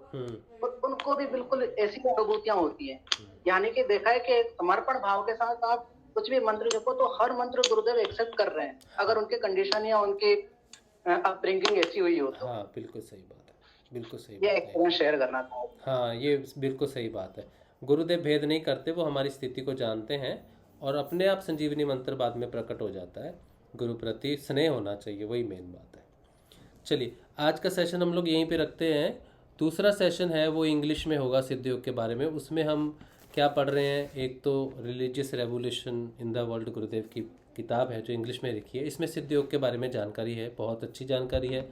और उनको भी बिल्कुल ऐसी अनुभूतियां होती है। यानी कि देखा है कि एक समर्पण भाव के साथ आप कुछ भी मंत्र जपो तो हर मंत्र गुरुदेव एक्सेप्ट कर रहे हैं, अगर उनके कंडीशन या उनकी अपब्रिंगिंग ऐसी हुई हो तो। हाँ बिल्कुल सही बात है, बिल्कुल सही ये बात है। एक्सपीरियंस शेयर करना था। हाँ ये बिल्कुल सही बात है। गुरुदेव भेद नहीं करते, वो हमारी स्थिति को जानते हैं और अपने आप संजीवनी मंत्र बाद में प्रकट हो जाता है। गुरु प्रति स्नेह होना चाहिए, वही मेन बात है। चलिए आज का सेशन हम लोग यहीं पे रखते हैं। दूसरा सेशन है वो इंग्लिश में होगा सिद्ध योग के बारे में। उसमें हम क्या पढ़ रहे हैं, एक तो religious revolution in the world गुरुदेव की किताब है जो इंग्लिश में लिखी है, इसमें सिद्ध योग के बारे में जानकारी है, बहुत अच्छी जानकारी है,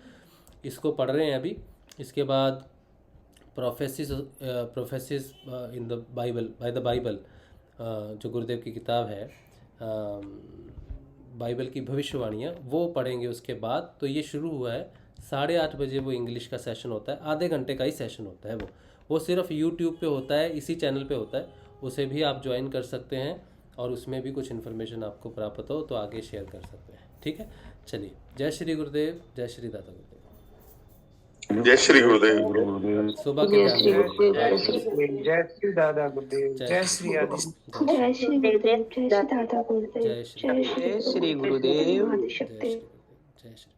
इसको पढ़ रहे हैं अभी। इसके बाद prophecies in the Bible by the Bible, जो गुरुदेव की किताब है, बाइबल की भविष्यवाणियाँ, वो पढ़ेंगे उसके बाद। तो ये शुरू हुआ है 8:30 बजे वो इंग्लिश का सेशन होता है, आधे घंटे का ही सेशन होता है वो सिर्फ यूट्यूब पे होता है, इसी चैनल पे होता है, उसे भी आप ज्वाइन कर सकते हैं और उसमें भी कुछ इन्फॉर्मेशन आपको प्राप्त हो तो आगे शेयर कर सकते हैं। ठीक है, चलिए जय श्री गुरुदेव, जय श्री दादा गुरुदेव, जय श्री गुरुदेव। सुबह के जय श्री टाइम गुरुदेव, में। जय श्री दादा गुरुदेव, जय श्री आदि, जय श्री गुरुदेव, जय श्री दादा गुरुदेव, जय श्री जय श्री गुरुदेव। जय श्री